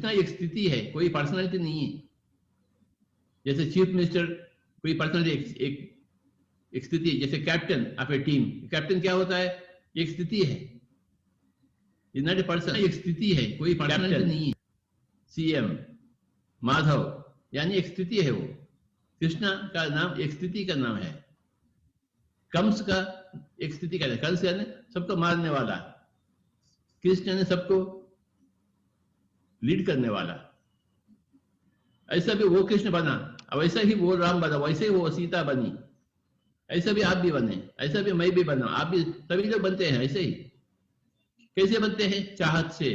कृष्णा एक स्थिति है, कोई पर्सनालिटी नहीं है। जैसे चीफ मिनिस्टर कोई पर्सनालिटी, एक स्थिति है। जैसे captain of A team, captain क्या होता है? एक स्थिति है, इज नॉट ए पर्सन, एक स्थिति है, कोई पर्सनालिटी नहीं है। सीएम माधव यानी एक स्थिति है वो। कृष्णा का नाम एक स्थिति का नाम है। कंस का एक स्थिति का है, कंस यानी सबको मारने वाला, कृष्ण ने सबको लीड करने वाला। ऐसा भी वो कृष्ण बना, अब ऐसा ही वो राम बना, वैसे ही वो सीता बनी, ऐसा भी आप भी बने, ऐसा भी मैं भी बना, आप भी, सभी लोग बनते हैं ऐसे ही। कैसे बनते हैं? चाहत से।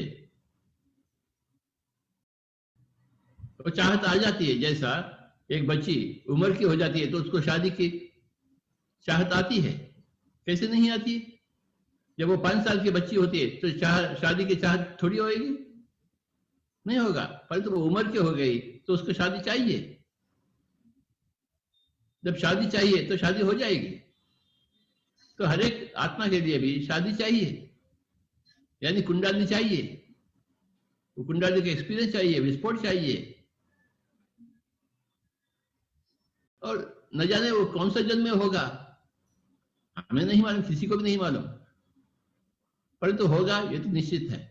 तो चाहत आ जाती है, जैसा एक बच्ची उम्र की हो जाती है तो उसको शादी की चाहत आती है। कैसे नहीं आती? जब वो 5 साल की बच्ची होती है तो शादी की चाहत थोड़ी होगी, नहीं होगा। परंतु वो उम्र की हो गई तो उसको शादी चाहिए। जब शादी चाहिए तो शादी हो जाएगी। तो हर एक आत्मा के लिए भी शादी चाहिए, यानी कुंडली चाहिए, वो कुंडली का एक्सपीरियंस चाहिए, विस्फोट चाहिए। और न जाने वो कौन सा जन्म में होगा, हमें नहीं मालूम, किसी को भी नहीं मालूम, परंतु होगा ये तो निश्चित है।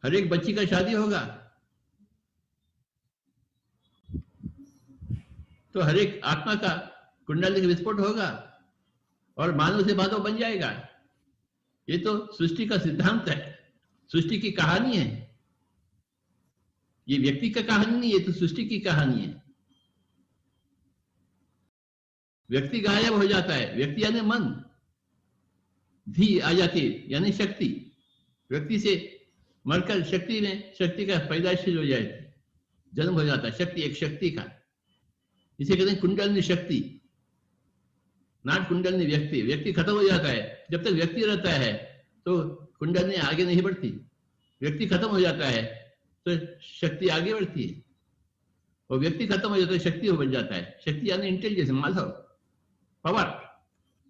हर एक बच्ची का शादी होगा तो हर एक आत्मा का कुंडली का विस्फोट होगा और मानव से माधव बन जाएगा। ये तो सृष्टि का सिद्धांत है, सृष्टि की कहानी है। ये व्यक्ति का कहानी नहीं, ये तो सृष्टि की कहानी है। व्यक्ति गायब हो जाता है, व्यक्ति यानी मन, धी आ जाती है यानी शक्ति। व्यक्ति से मरकर शक्ति में, शक्ति का पैदाइश हो जाए, जन्म हो जाता है शक्ति, एक शक्ति का। इसे कहते हैं कुंडलिनी शक्ति, नाट कुंडलिनी व्यक्ति। व्यक्ति खत्म हो जाता है, जब तक व्यक्ति रहता है तो कुंडलिनी आगे नहीं बढ़ती। व्यक्ति खत्म हो जाता है तो शक्ति आगे बढ़ती है, और व्यक्ति खत्म हो जाता है शक्ति बन जाता है। शक्ति यानी इंटेलिजेंस, माधव, पावर।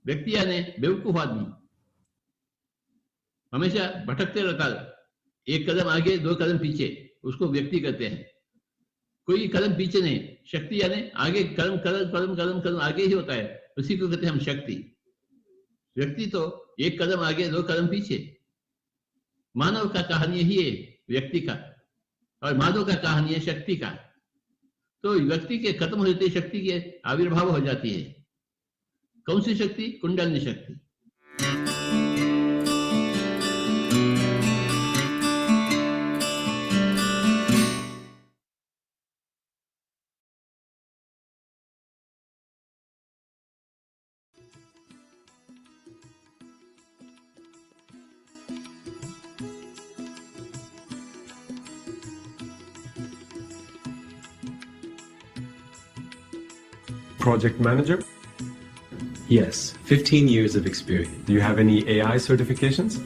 व्यक्ति यानी बेवकूफ आदमी, हमेशा भटकते रहता है, एक कदम आगे 2 कदम पीछे, उसको व्यक्ति कहते हैं। कोई कदम पीछे नहीं, शक्ति यानी आगे कदम कदम कदम कदम कदम आगे ही होता है, उसी को कहते हैं हम शक्ति। व्यक्ति तो 1 कदम आगे 2 कदम पीछे। मानव का कहानी यही है, व्यक्ति का, और माधव का कहानी है शक्ति का। तो व्यक्ति के खत्म हो जाते शक्ति के आविर्भाव हो जाती है। कौन सी शक्ति? कुंडलिनी शक्ति। Project manager? Yes, 15 years of experience. Do you have any AI certifications?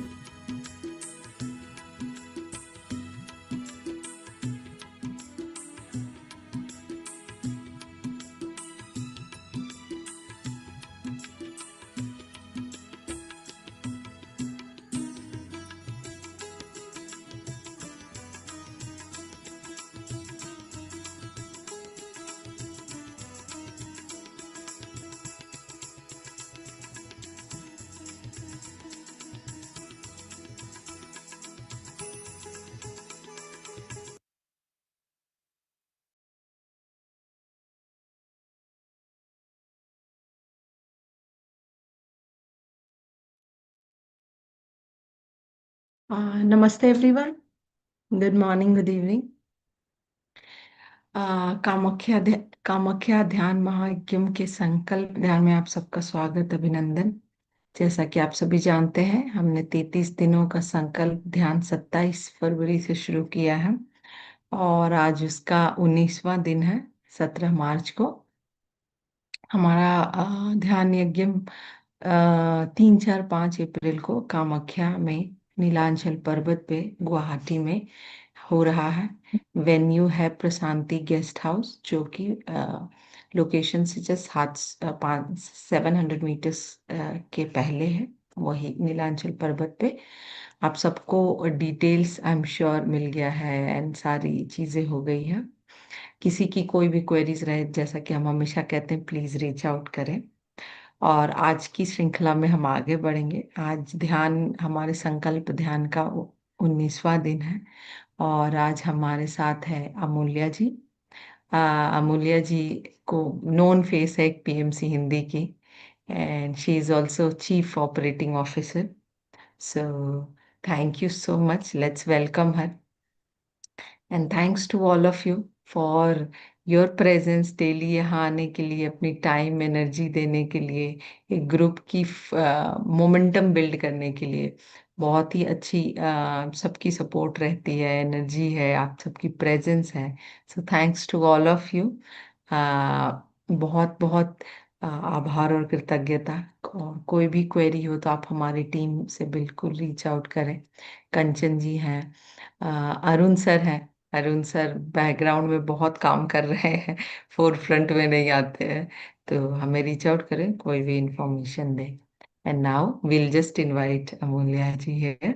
Namaste everyone. Good morning, good evening. Kamakhya ध्यान महायज्ञ के संकल्प ध्यान में आप सबका स्वागत, अभिनंदन। जैसा कि आप सभी जानते हैं, हमने 33 दिनों का संकल्प ध्यान 27 फरवरी से शुरू किया है और आज उसका 19वां दिन है, 17 मार्च को। हमारा ध्यान यज्ञ 3, 4, 5 अप्रैल को कामाख्या में नीलांचल पर्वत पे गुवाहाटी में हो रहा है। वेन्यू है प्रशांति गेस्ट हाउस, जो कि लोकेशन से जस्ट 700 मीटर्स के पहले है, वही नीलांचल पर्वत पे। आप सबको डिटेल्स आई एम श्योर मिल गया है एंड सारी चीज़ें हो गई है। किसी की कोई भी क्वेरीज रहे, जैसा कि हम हमेशा कहते हैं, प्लीज रीच आउट करें। और आज की श्रृंखला में हम आगे बढ़ेंगे। आज ध्यान, हमारे संकल्प ध्यान का 19वां दिन है और आज हमारे साथ है अमूल्या जी। अमूल्या जी को नोन फेस है एक पीएमसी हिंदी की, and she is also chief operating officer. So thank you so much, let's welcome her. And thanks to all of you for your presence daily, यहाँ आने के लिए, अपनी टाइम एनर्जी देने के लिए, एक ग्रुप की मोमेंटम बिल्ड करने के लिए। बहुत ही अच्छी सबकी सपोर्ट रहती है, एनर्जी है, आप सबकी प्रेजेंस है। So thanks to all of you. बहुत बहुत आभार और कृतज्ञता। और कोई भी क्वेरी हो तो आप हमारी टीम से बिल्कुल रीच आउट करें। कंचन जी हैं, अरुण सर हैं। अरुण सर बैकग्राउंड में बहुत काम कर रहे हैं, फोर फ्रंट में नहीं आते हैं, तो हमें रीच आउट करें कोई भी इंफॉर्मेशन दे। And now will just invite Amulya ji here.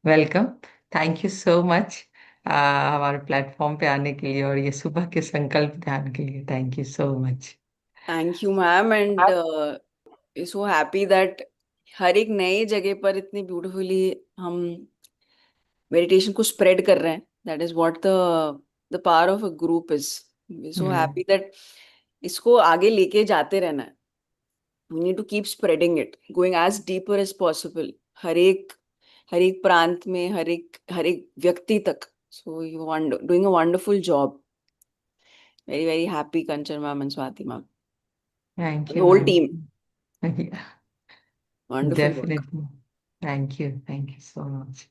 Welcome. Thank you so much हमारे प्लेटफॉर्म पे आने के लिए और ये सुबह के संकल्प ध्यान के लिए। Thank you so much. Thank you ma'am, and so happy that हर एक नए जगह पर इतनी ब्यूटीफुली हम मेडिटेशन को स्प्रेड कर रहे हैं। That is what the power of a group is. So happy that इसको आगे लेके जाते रहना है। We need to keep spreading it, going as deeper as possible, हर एक प्रांत में, हर एक व्यक्ति तक। So you doing a wonderful job. Very very happy, Kanchan ma'am and Swati ma'am, thank the you whole ma'am. Team. Wonderful work. Definitely. Thank you so much.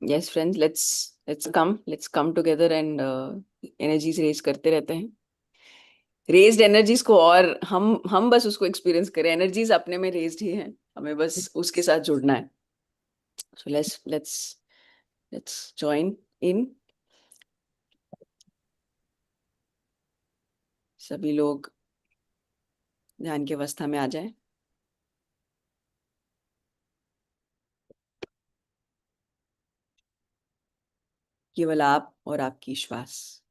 Yes friends, let's come together and energies raise करते रहते हैं। Raised energies को, और हम बस उसको experience करें। Energies अपने में रेज्ड ही हैं, हमें बस उसके साथ जुड़ना है। So let's join in. सभी लोग ध्यान की अवस्था में आ जाएं। केवल आप और आपकी श्वास।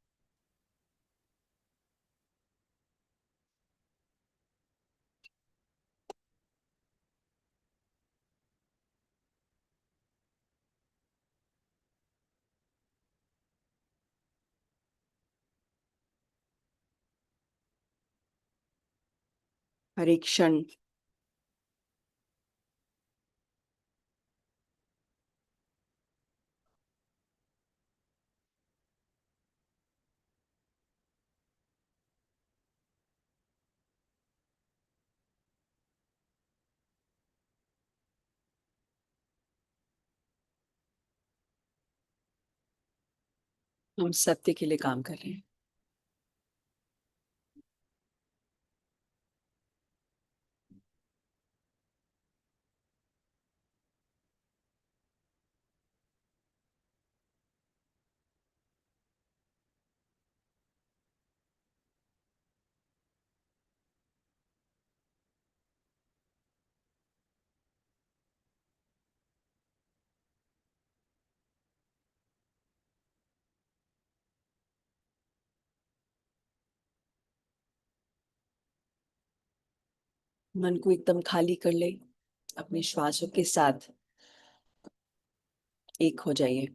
हर एक क्षण हम सत्य के लिए काम कर रहे हैं। मन को एकदम खाली कर ले, अपने श्वासों के साथ एक हो जाइए।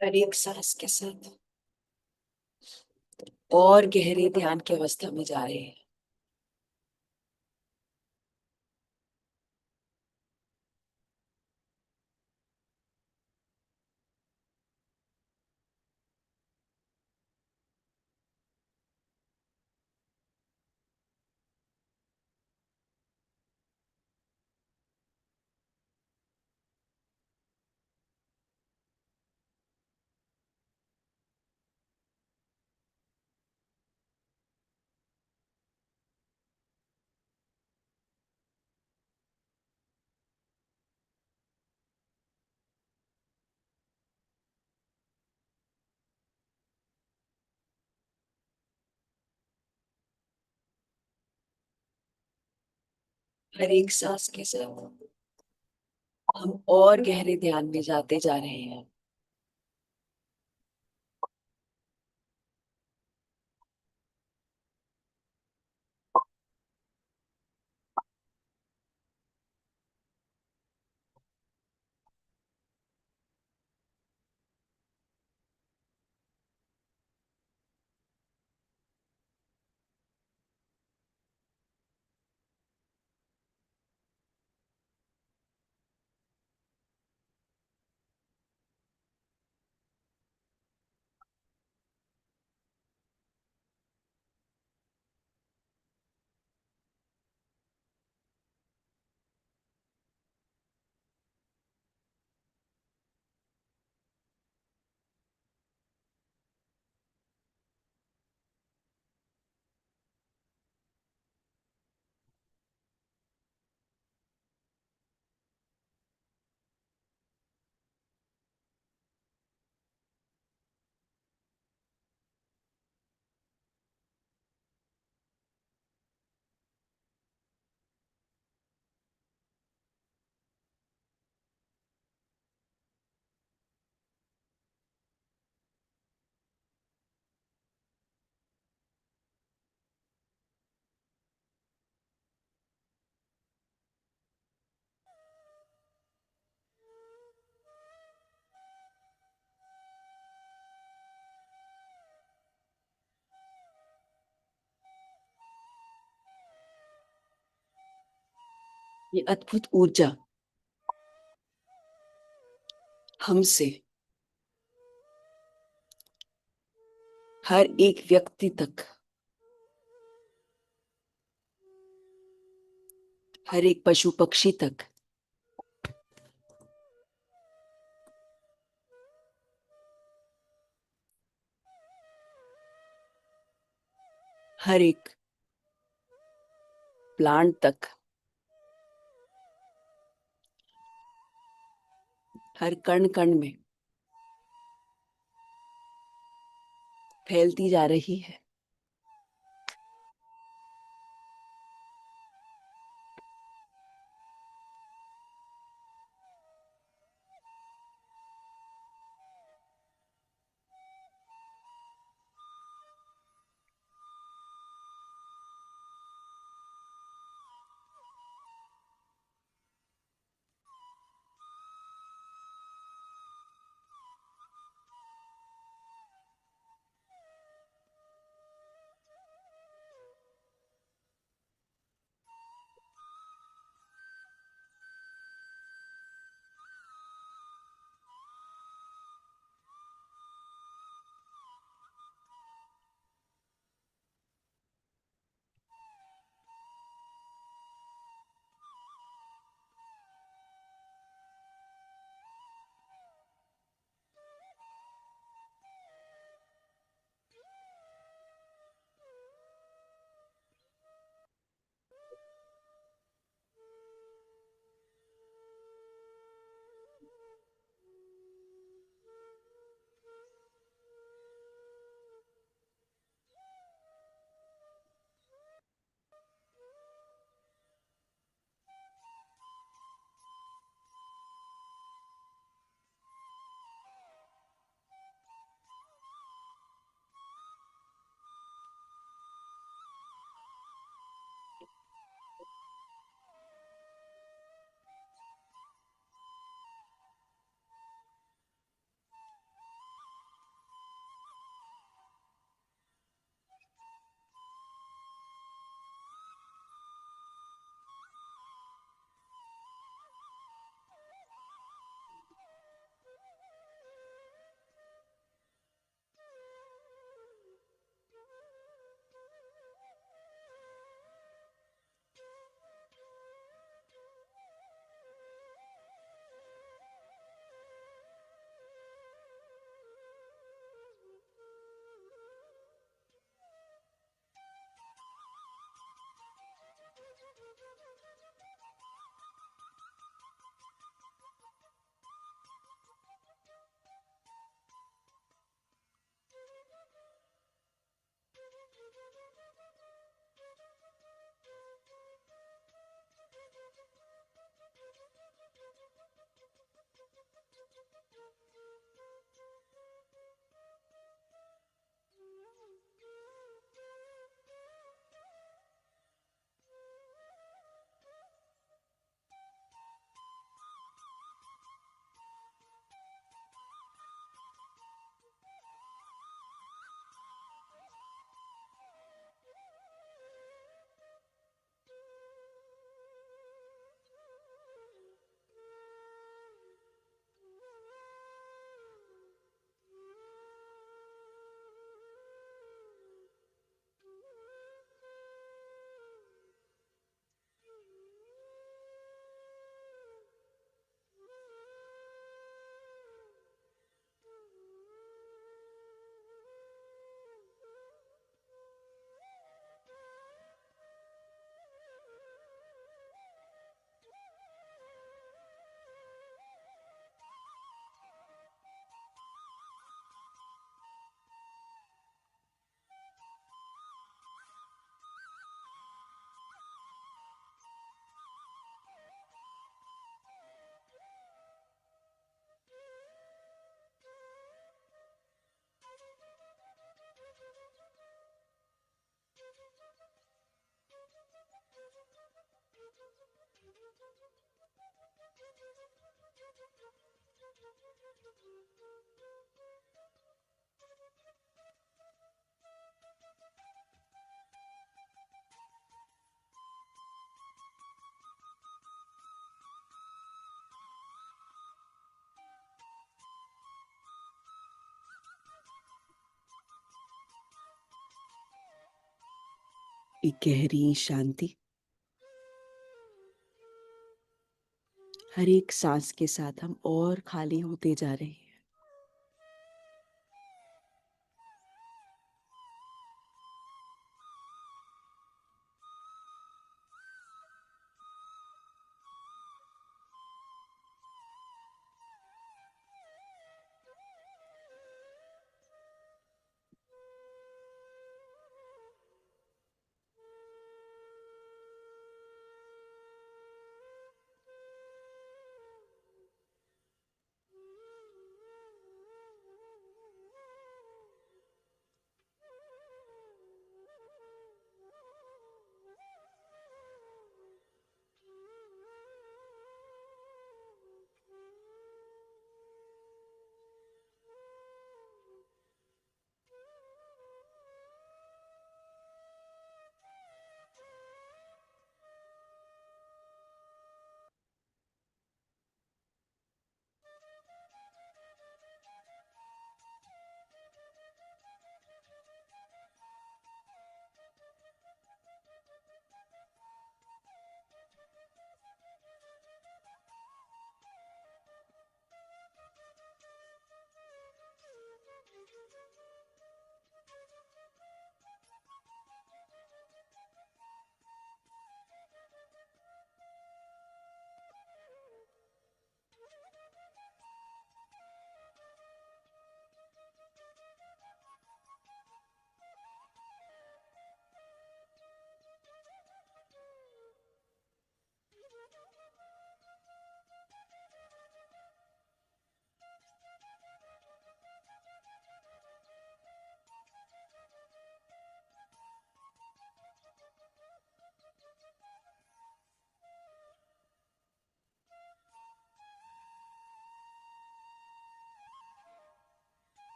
हर एक सांस के साथ और गहरे ध्यान की अवस्था में जा रहे हैं। हर एक सांस के साथ हम और गहरे ध्यान में जाते जा रहे हैं। ये अद्भुत ऊर्जा हमसे हर एक व्यक्ति तक, हर एक पशु पक्षी तक, हर एक प्लांट तक, हर कण कण में फैलती जा रही है। एक गहरी शांति। हर एक सांस के साथ हम और खाली होते जा रहे हैं।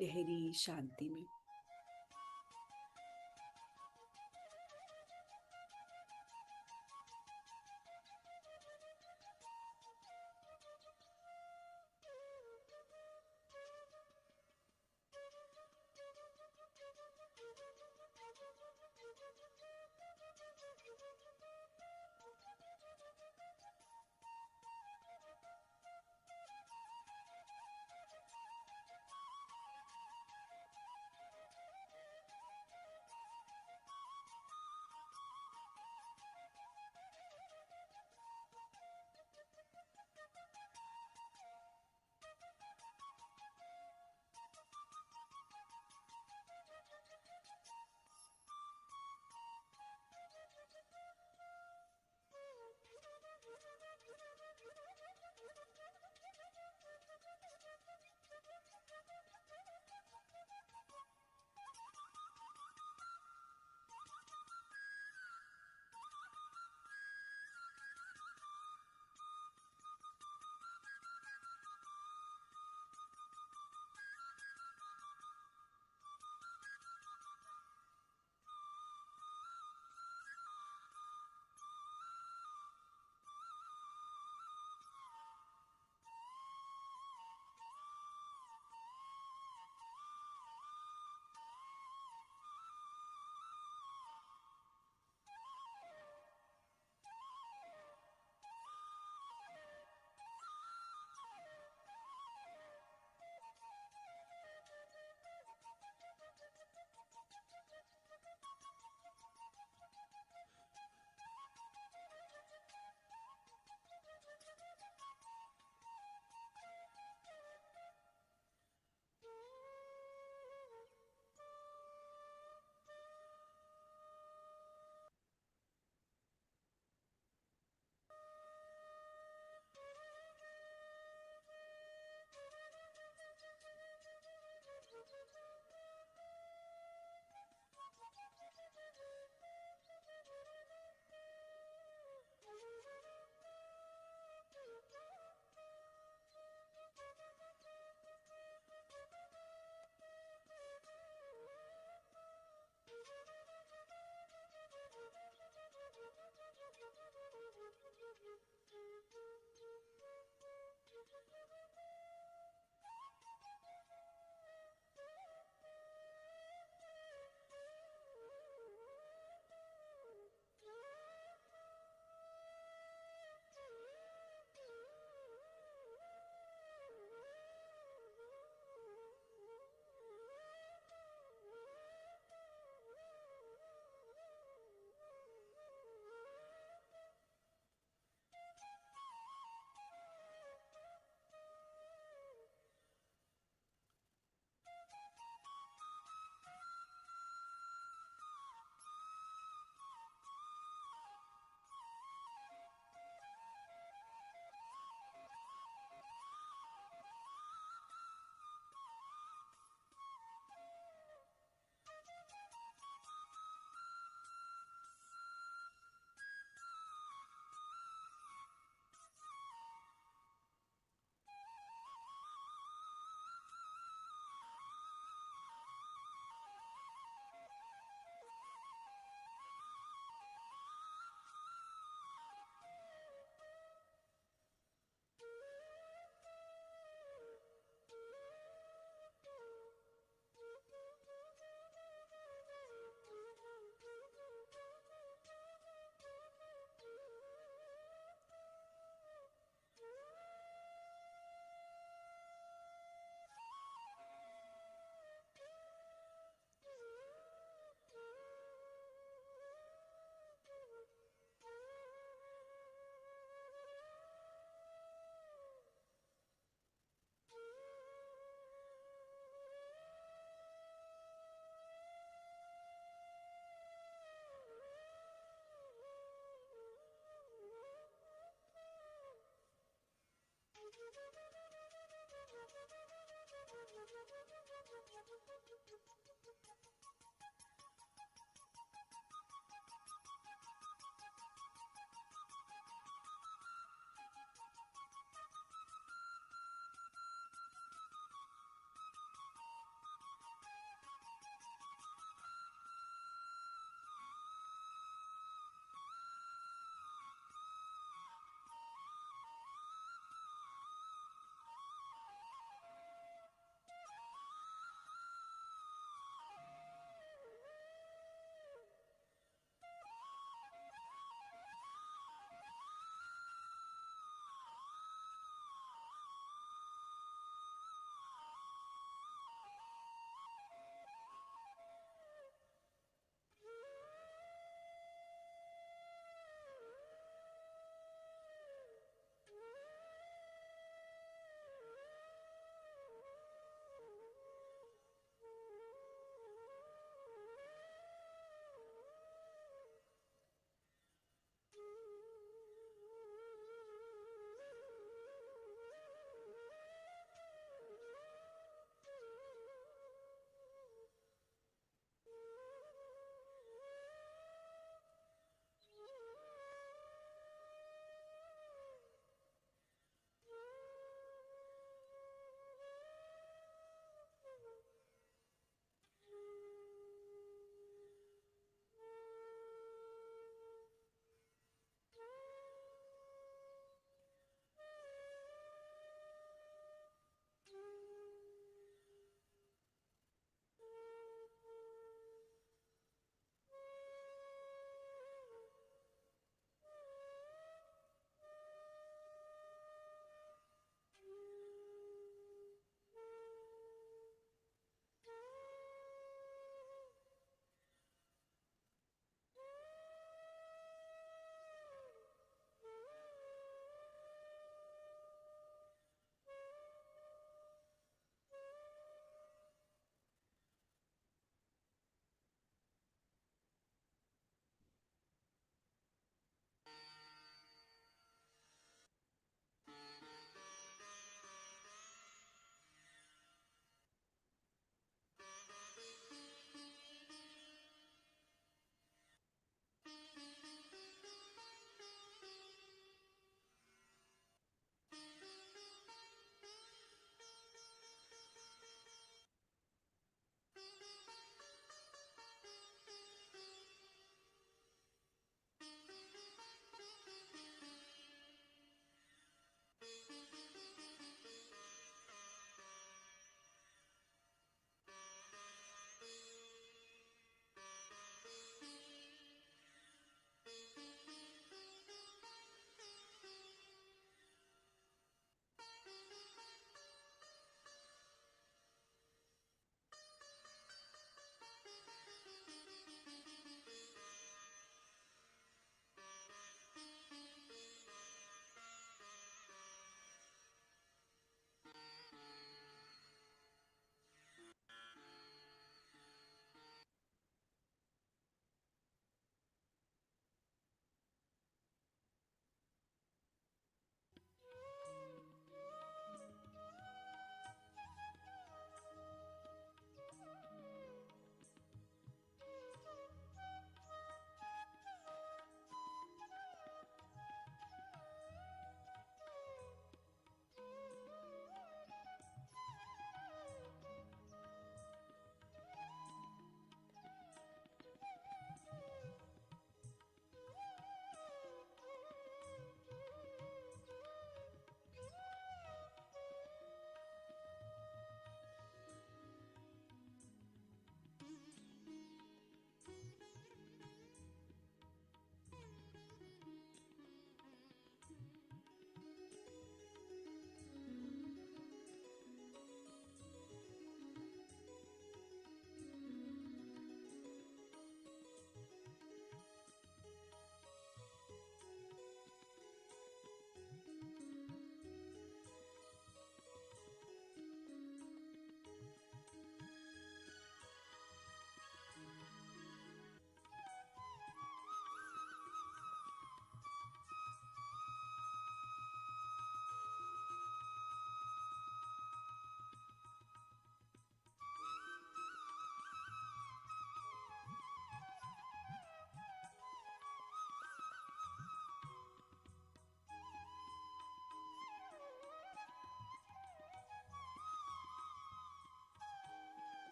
गहरी शांति में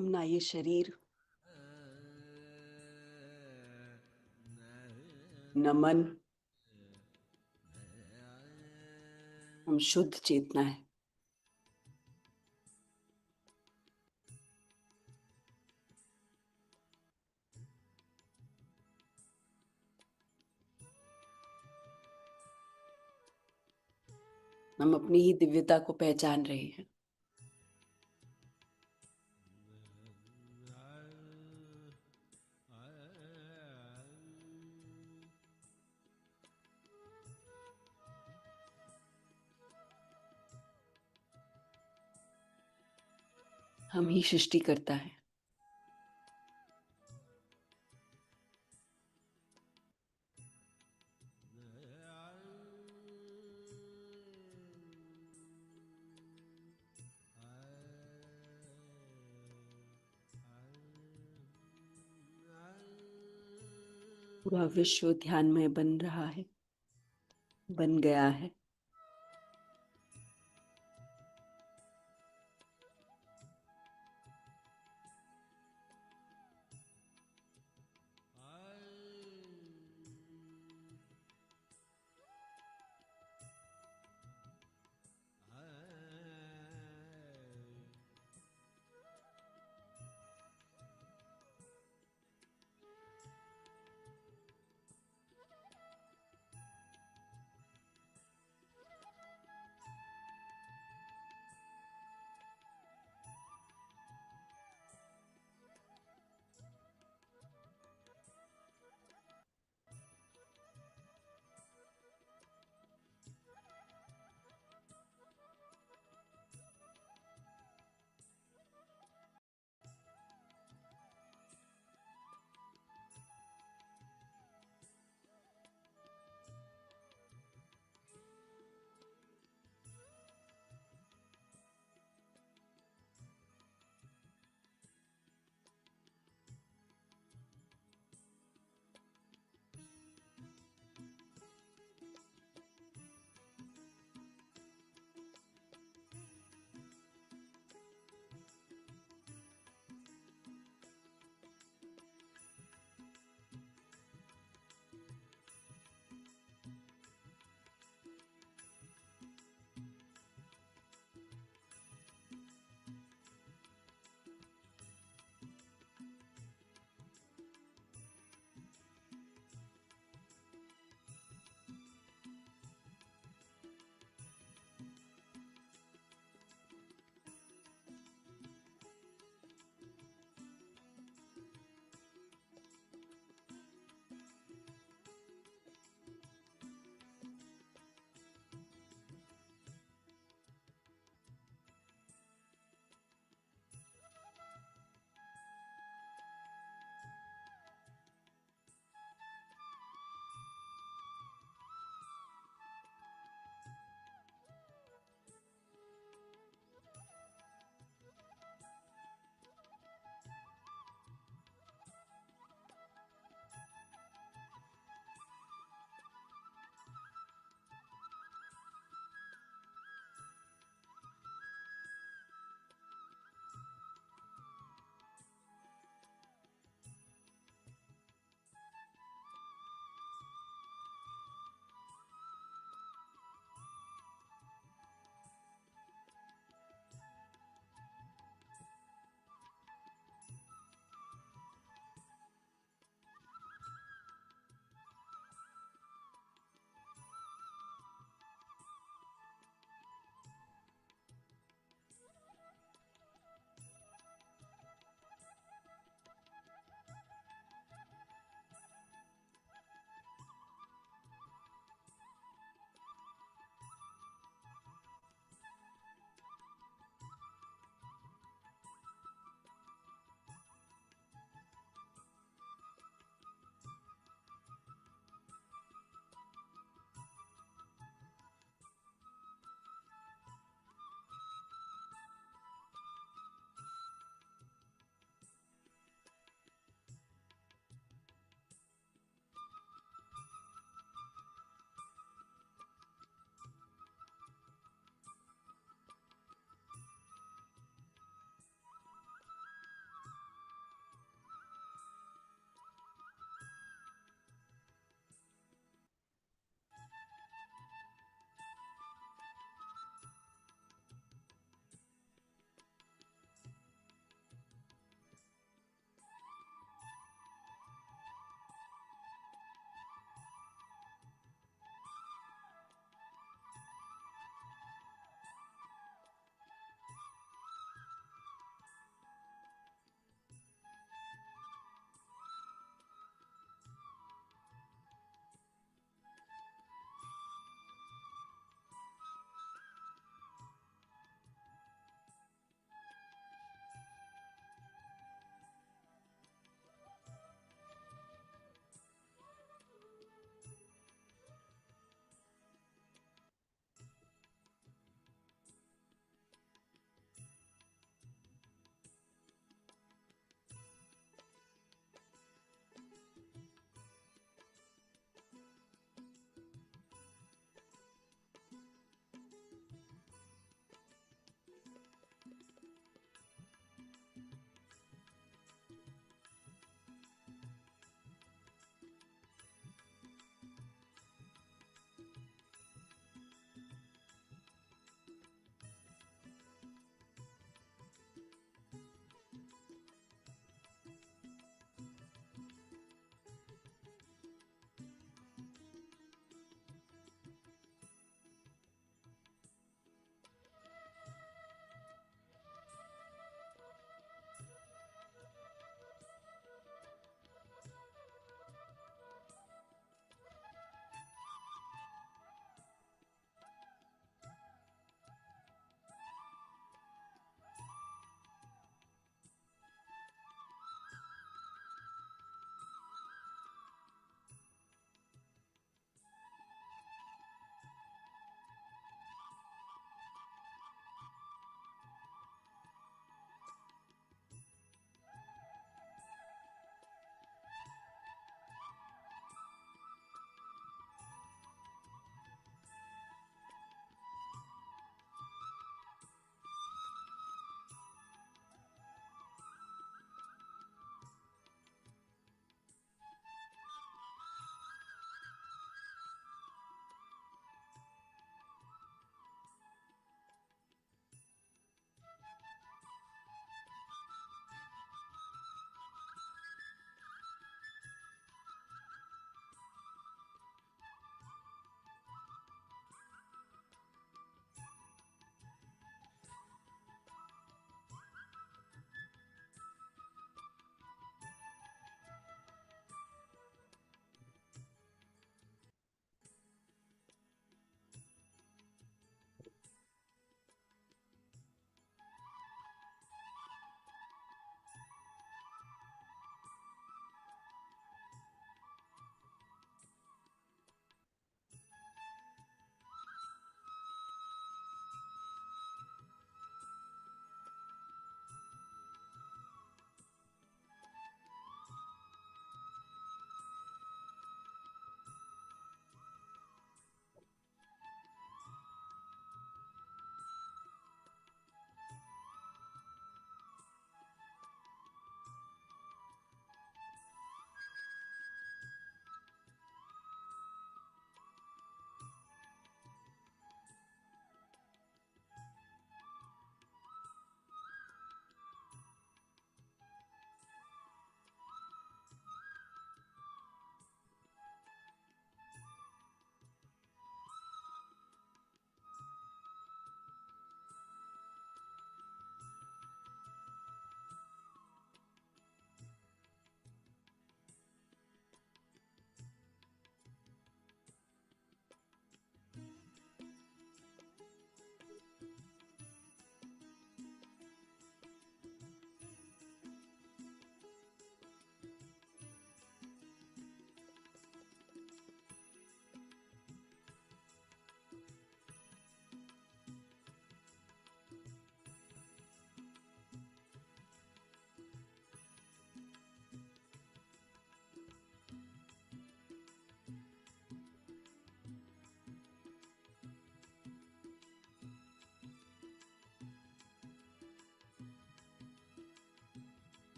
हम ना ये शरीर, न मन, हम शुद्ध चेतना है। हम अपनी ही दिव्यता को पहचान रहे हैं। हम ही सृष्टि करता है। पूरा विश्व ध्यान में बन रहा है, बन गया है।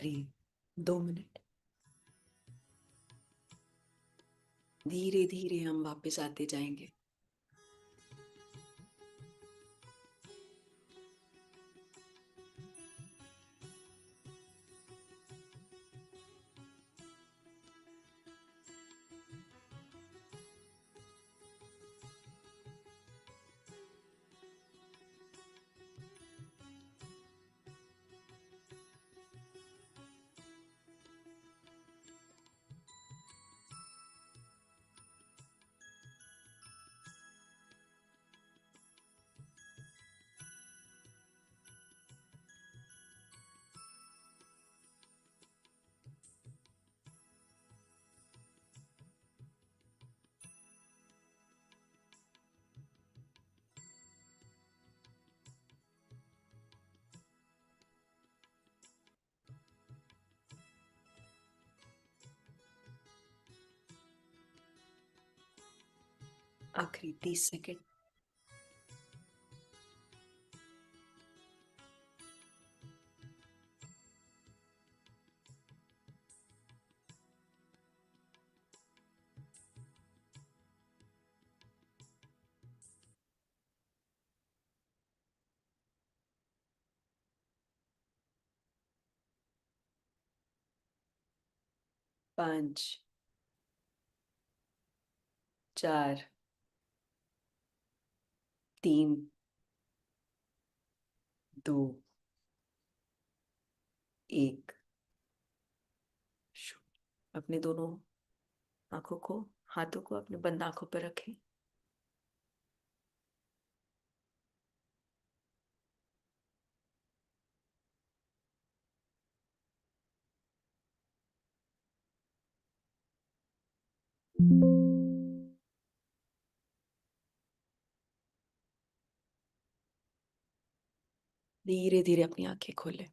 आखिरी 2 मिनट। धीरे धीरे हम वापस आते जाएंगे। आखिरी 30 सेकंड। पांच, 4, 3, 2, 1। अपने दोनों आंखों को, हाथों को अपने बंद आंखों पर रखें। धीरे धीरे अपनी आंखें खोलें।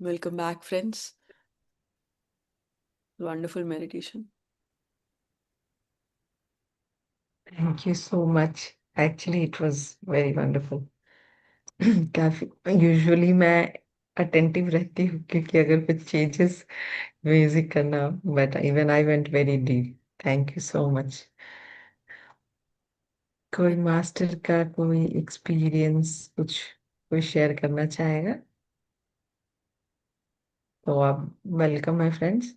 Welcome back, friends. Wonderful meditation. Thank you so much. Actually, it was very wonderful. काफी यूजुअली मैं अटेंटिव रहती हूँ क्योंकि अगर कुछ चेंजेस म्यूजिक करना, but even I went very deep. Thank you so much. कोई मास्टर का कोई एक्सपीरियंस कुछ कोई शेयर करना चाहेगा तो आप वेलकम है फ्रेंड्स।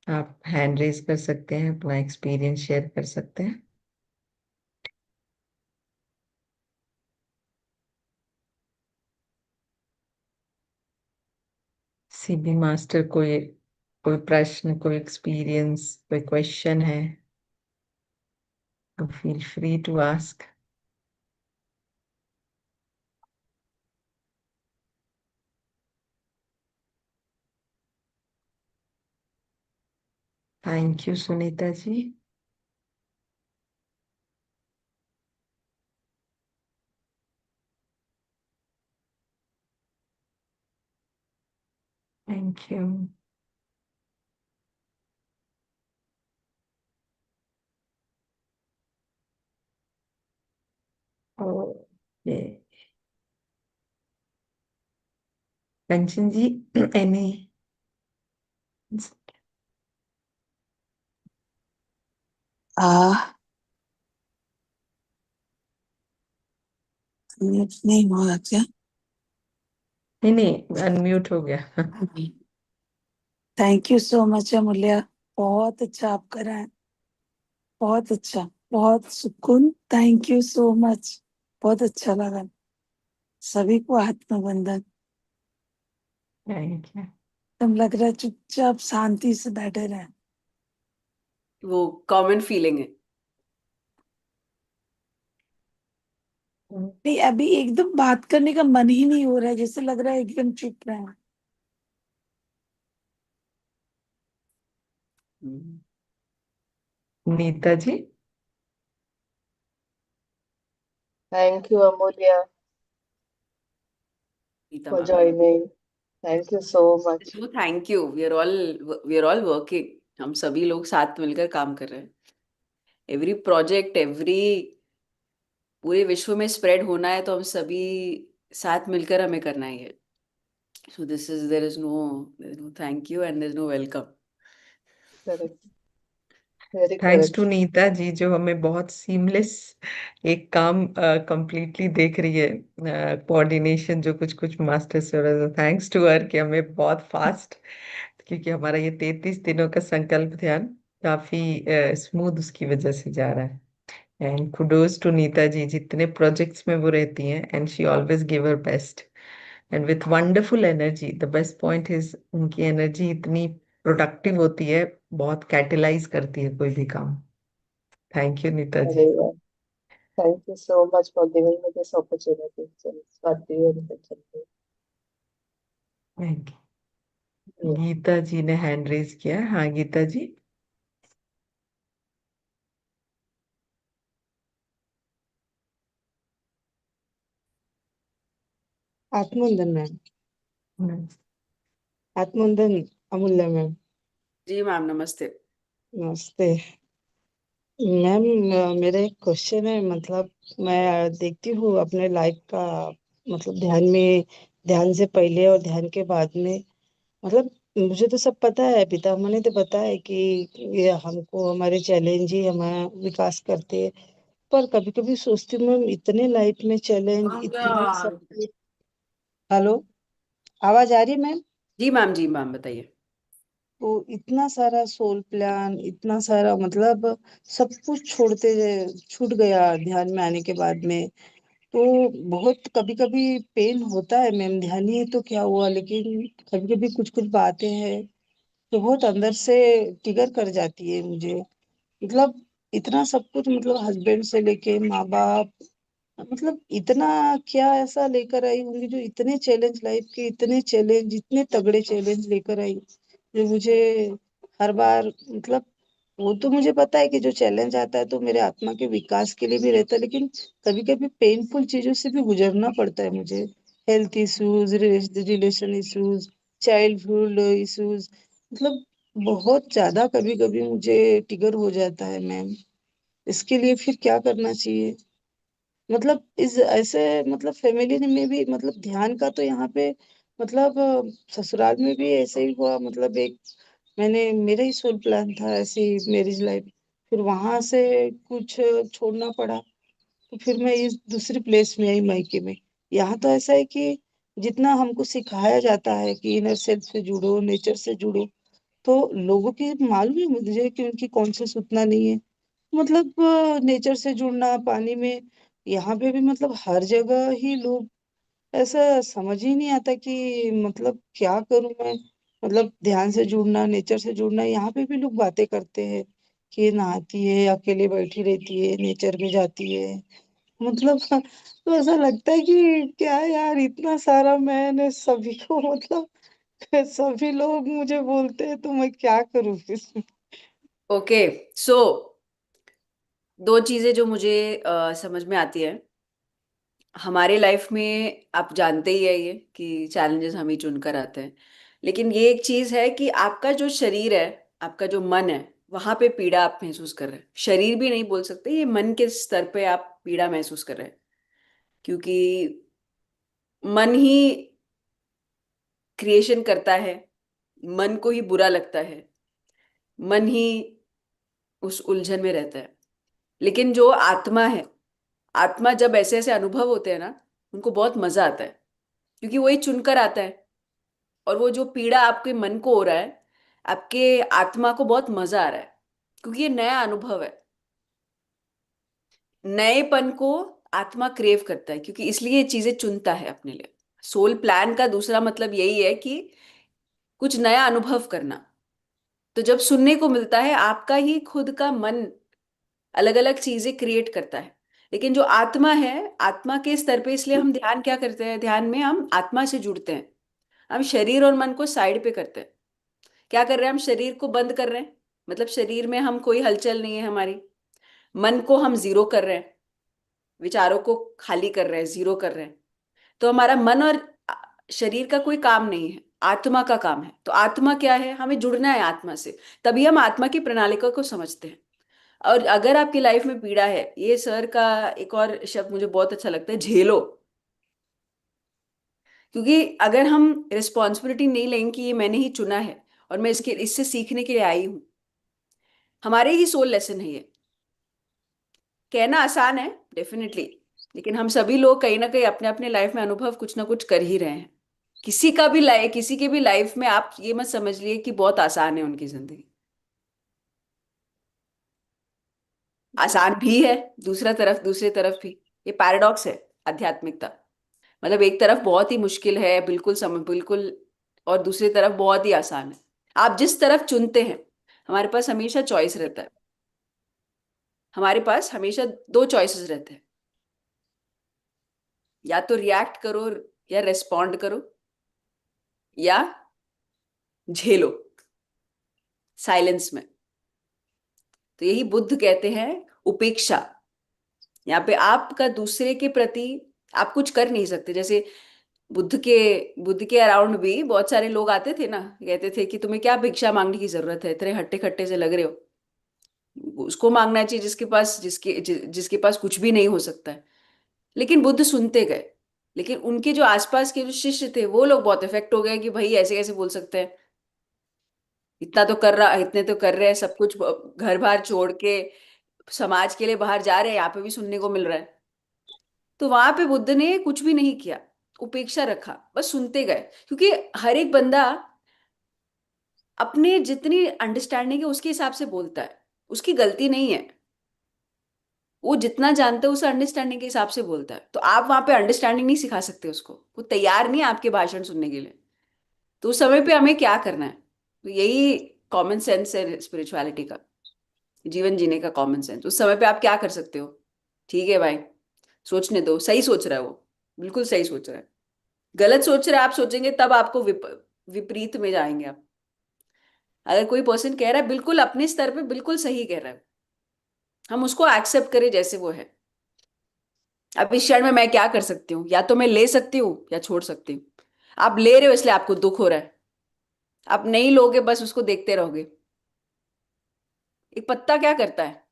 आप हैंड रेज कर सकते हैं, अपना एक्सपीरियंस शेयर कर सकते हैं। सीबी मास्टर कोई कोई प्रश्न, कोई एक्सपीरियंस, कोई क्वेश्चन है तो feel free to ask. Thank you Sunita ji. Thank you. Okay Kanchan ji, any? आ नहीं हुआ क्या? नहीं नहीं, अनम्यूट हो गया। थैंक यू सो मच अमूल्य, बहुत अच्छा आप कर रहे हैं, बहुत अच्छा, बहुत सुकून। थैंक यू सो मच, बहुत अच्छा लगा। सभी को आत्मबंधन। Thank you. तुम लग रहा है चुपचाप शांति से बैठे रहे। वो कॉमन फीलिंग है। नहीं, अभी एकदम बात करने का मन ही नहीं हो रहा है, जैसे लग रहा है एकदम चुप रहे हैं। Nita ji. Thank you, Amulya, Geeta for ma'am, joining. Thank you so much. so thank you. We are all working. हम सभी लोग साथ मिलकर काम कर रहे हैं। Every project, every पूरे विश्व में स्प्रेड होना है तो हम सभी साथ मिलकर हमें करना है ये. So this is there is no thank you and there is no welcome. Correct. Very thanks correct. To Nita ji जो हमें बहुत सीमलेस एक काम कंप्लीटली देख रही है, कोऑर्डिनेशन जो कुछ कुछ मास्टर से हो रहा है, थैंक्स टू हर कि हमें बहुत फास्ट, क्योंकि हमारा ये 33 दिनों का संकल्प ध्यान काफी स्मूथ उसकी वजह से जा रहा है. And kudos to Nita ji, जितने प्रोजेक्ट्स में वो रहती हैं and she always give her best and with wonderful energy. The best point is उनकी एनर्जी इतनी प्रोडक्टिव होती है, बहुत कैटेलाइज करती है कोई भी काम. Thank you Nita ji. Very well. Thank you so much for giving me this opportunity. Swati and Kanchan. Thank you. Yeah. Geeta ji ने हैंड रेज किया. हाँ गीता जी. आत्मवंदन मैम. हम्म. आत्मवंदन अमूल्य मैम. जी मैम नमस्ते. नमस्ते मैम. मेरा एक क्वेश्चन है. मतलब मैं देखती हूँ अपने लाइफ का, मतलब ध्यान से पहले और ध्यान के बाद में, मतलब मुझे तो सब पता है, पितामह ने तो बताया है कि ये हमको हमारे चैलेंज ही हमारा विकास करते हैं. पर कभी कभी सोचती हूँ मैम, इतने लाइफ में चैलेंज, इतने सब. हेलो, आवाज आ रही है मैम? जी मैम बताइए. तो इतना सारा सोल प्लान, इतना सारा, मतलब सब कुछ छूट गया ध्यान में आने के बाद में. तो बहुत कभी कभी पेन होता है मैम. ध्यान ही है तो क्या हुआ, लेकिन कभी कभी कुछ कुछ बातें हैं तो बहुत अंदर से ट्रिगर कर जाती है मुझे. मतलब इतना सब कुछ, मतलब हस्बैंड से लेके माँ बाप, मतलब इतना क्या ऐसा लेकर आई होंगी जो इतने चैलेंज, लाइफ के इतने चैलेंज, इतने तगड़े चैलेंज लेकर आई, जो मुझे हर बार, मतलब वो तो मुझे पता है कि जो चैलेंज आता है तो मेरे आत्मा के विकास के लिए भी रहता है, लेकिन कभी कभी पेनफुल चीजों से भी गुजरना पड़ता है मुझे. Health issues, relation issues, childhood issues, मतलब बहुत ज्यादा कभी कभी मुझे ट्रिगर हो जाता है मैम. इसके लिए फिर क्या करना चाहिए? मतलब इस ऐसे, मतलब फैमिली में भी, मतलब ध्यान का तो यहाँ पे, मतलब ससुराल में भी ऐसे ही हुआ. मतलब एक मेरा ही सोल प्लान था ऐसे ही, मैरिज लाइफ. फिर वहां से कुछ छोड़ना पड़ा, तो फिर मैं इस दूसरी प्लेस में आई, मायके में. यहाँ तो ऐसा है कि जितना हमको सिखाया जाता है कि इनर सेल्फ से जुड़ो, नेचर से जुड़ो, तो लोगों की मालूम है मुझे कि उनकी कॉन्शियस उतना नहीं है. मतलब नेचर से जुड़ना, पानी में, यहाँ पे भी मतलब हर जगह ही लोग, ऐसा समझ ही नहीं आता कि मतलब क्या करूं मैं. मतलब ध्यान से जुड़ना, नेचर से जुड़ना, यहाँ पे भी लोग बातें करते हैं कि ये नहाती है, अकेले बैठी रहती है, नेचर में जाती है. मतलब तो ऐसा लगता है कि क्या यार, इतना सारा मैंने सभी को, मतलब सभी लोग मुझे बोलते हैं, तो मैं क्या करूं फिर? ओके सो दो चीजें जो मुझे समझ में आती है. हमारे लाइफ में आप जानते ही है ये कि चैलेंजेस हम ही चुनकर आते हैं. लेकिन ये एक चीज है कि आपका जो शरीर है, आपका जो मन है, वहां पे पीड़ा आप महसूस कर रहे हैं. शरीर भी नहीं बोल सकते, ये मन के स्तर पे आप पीड़ा महसूस कर रहे हैं. क्योंकि मन ही क्रिएशन करता है, मन को ही बुरा लगता है, मन ही उस उलझन में रहता है. लेकिन जो आत्मा है, आत्मा जब ऐसे ऐसे अनुभव होते हैं ना, उनको बहुत मजा आता है. क्योंकि वही चुनकर आता है. और वो जो पीड़ा आपके मन को हो रहा है, आपके आत्मा को बहुत मजा आ रहा है. क्योंकि ये नया अनुभव है. नएपन को आत्मा क्रेव करता है, क्योंकि इसलिए ये चीजें चुनता है अपने लिए. सोल प्लान का दूसरा मतलब यही है कि कुछ नया अनुभव करना. तो जब सुनने को मिलता है, आपका ही खुद का मन अलग अलग चीजें क्रिएट करता है. लेकिन जो आत्मा है, आत्मा के स्तर पे, इसलिए हम ध्यान क्या करते हैं, ध्यान में हम आत्मा से जुड़ते हैं. हम शरीर और मन को साइड पे करते हैं. क्या कर रहे हैं, हम शरीर को बंद कर रहे हैं. मतलब शरीर में हम कोई हलचल नहीं है हमारी. मन को हम जीरो कर रहे हैं, विचारों को खाली कर रहे हैं, जीरो कर रहे हैं. तो हमारा मन और शरीर का कोई काम नहीं है, आत्मा का काम है. तो आत्मा क्या है, हमें जुड़ना है आत्मा से. तभी हम आत्मा की प्रणालिका को समझते हैं. और अगर आपकी लाइफ में पीड़ा है, ये सर का एक और शब्द मुझे बहुत अच्छा लगता है, झेलो। क्योंकि अगर हम रिस्पॉन्सिबिलिटी नहीं लेंगे कि ये मैंने ही चुना है और मैं इससे सीखने के लिए आई हूं, हमारे ही सोल लेसन है ये। कहना आसान है डेफिनेटली, लेकिन हम सभी लोग कहीं ना कहीं अपने अपने लाइफ में अनुभव कुछ ना कुछ कर ही रहे हैं। किसी के भी लाइफ में आप ये मत समझ लिए कि बहुत आसान है उनकी जिंदगी। आसान भी है, दूसरी तरफ भी ये पैराडॉक्स है आध्यात्मिकता। मतलब एक तरफ बहुत ही मुश्किल है, बिल्कुल, और दूसरी तरफ बहुत ही आसान है। आप जिस तरफ चुनते हैं, हमारे पास हमेशा चॉइस रहता है। हमारे पास हमेशा दो चॉइसेस रहते हैं, या तो रिएक्ट करो या रेस्पॉन्ड करो, या झेलो साइलेंस में। तो यही बुद्ध कहते हैं उपेक्षा। यहाँ पे आपका दूसरे के प्रति आप कुछ कर नहीं सकते। जैसे बुद्ध के अराउंड भी बहुत सारे लोग आते थे ना, कहते थे कि तुम्हें क्या भिक्षा मांगने की जरूरत है, इतने हट्टे खट्टे से लग रहे हो। उसको मांगना चाहिए जिसके पास कुछ भी नहीं हो सकता है। लेकिन बुद्ध सुनते गए। लेकिन उनके जो आसपास के जो शिष्य थे, वो लोग बहुत इफेक्ट हो गए कि भाई ऐसे कैसे बोल सकते हैं, इतने तो कर रहे हैं, सब कुछ घर बार छोड़ के समाज के लिए बाहर जा रहे हैं, यहाँ पे भी सुनने को मिल रहा है। तो वहां पे बुद्ध ने कुछ भी नहीं किया, उपेक्षा रखा, बस सुनते गए। क्योंकि हर एक बंदा अपने जितनी अंडरस्टैंडिंग है उसके हिसाब से बोलता है, उसकी गलती नहीं है। वो जितना जानता है उस अंडरस्टैंडिंग के हिसाब से बोलता है। तो आप वहां पे अंडरस्टैंडिंग नहीं सिखा सकते उसको, वो तैयार नहीं है आपके भाषण सुनने के लिए। तो उस समय पे हमें क्या करना है? तो यही कॉमन सेंस है स्पिरिचुअलिटी का, जीवन जीने का कॉमन सेंस। उस समय पे आप क्या कर सकते हो? ठीक है भाई, सोचने दो, सही सोच रहा है वो, बिल्कुल सही सोच रहा है। गलत सोच रहा है आप सोचेंगे तब आपको विपरीत में जाएंगे आप। अगर कोई पर्सन कह रहा है बिल्कुल अपने स्तर पे बिल्कुल सही कह रहा है, हम उसको एक्सेप्ट करें जैसे वो है। अब इस क्षण में मैं क्या कर सकती हूँ? या तो मैं ले सकती हूँ या छोड़ सकती हूँ। आप ले रहे हो इसलिए आपको दुख हो रहा है, आप नहीं लोगे बस उसको देखते रहोगे। एक पत्ता क्या करता है?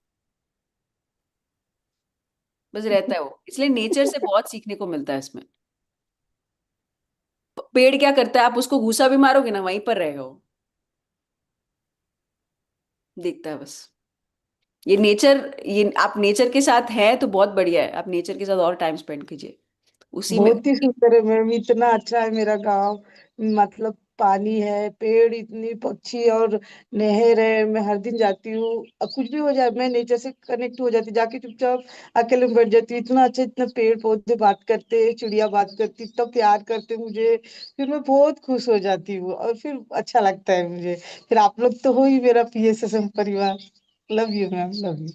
बस रहता है वो। इसलिए नेचर से बहुत सीखने को मिलता है इसमें। पेड़ क्या करता है? आप उसको घूसा भी मारोगे ना, वहीं पर रहेगा वो, देखता है बस। ये आप नेचर के साथ हैं तो बहुत बढ़िया है, आप नेचर के साथ और टाइम स्पेंड कीजिए उसी में। बहुत ही सुंदर है मैम, इतना अच्छा है मेरा गांव। मतलब पानी है, पेड़, इतनी पक्षी और नहर है। मैं हर दिन जाती हूँ, अब कुछ भी हो जाए मैं नेचर से कनेक्ट हो जाती, जाके चुपचाप अकेले में बैठ जाती हूँ। इतना अच्छा, इतना पेड़ पौधे बात करते, चिड़िया बात करती, इतना प्यार करते मुझे। फिर मैं बहुत खुश हो जाती हूँ और फिर अच्छा लगता है मुझे। फिर आप लोग तो हो ही मेरा PSSM परिवार। Love you ma'am, love you,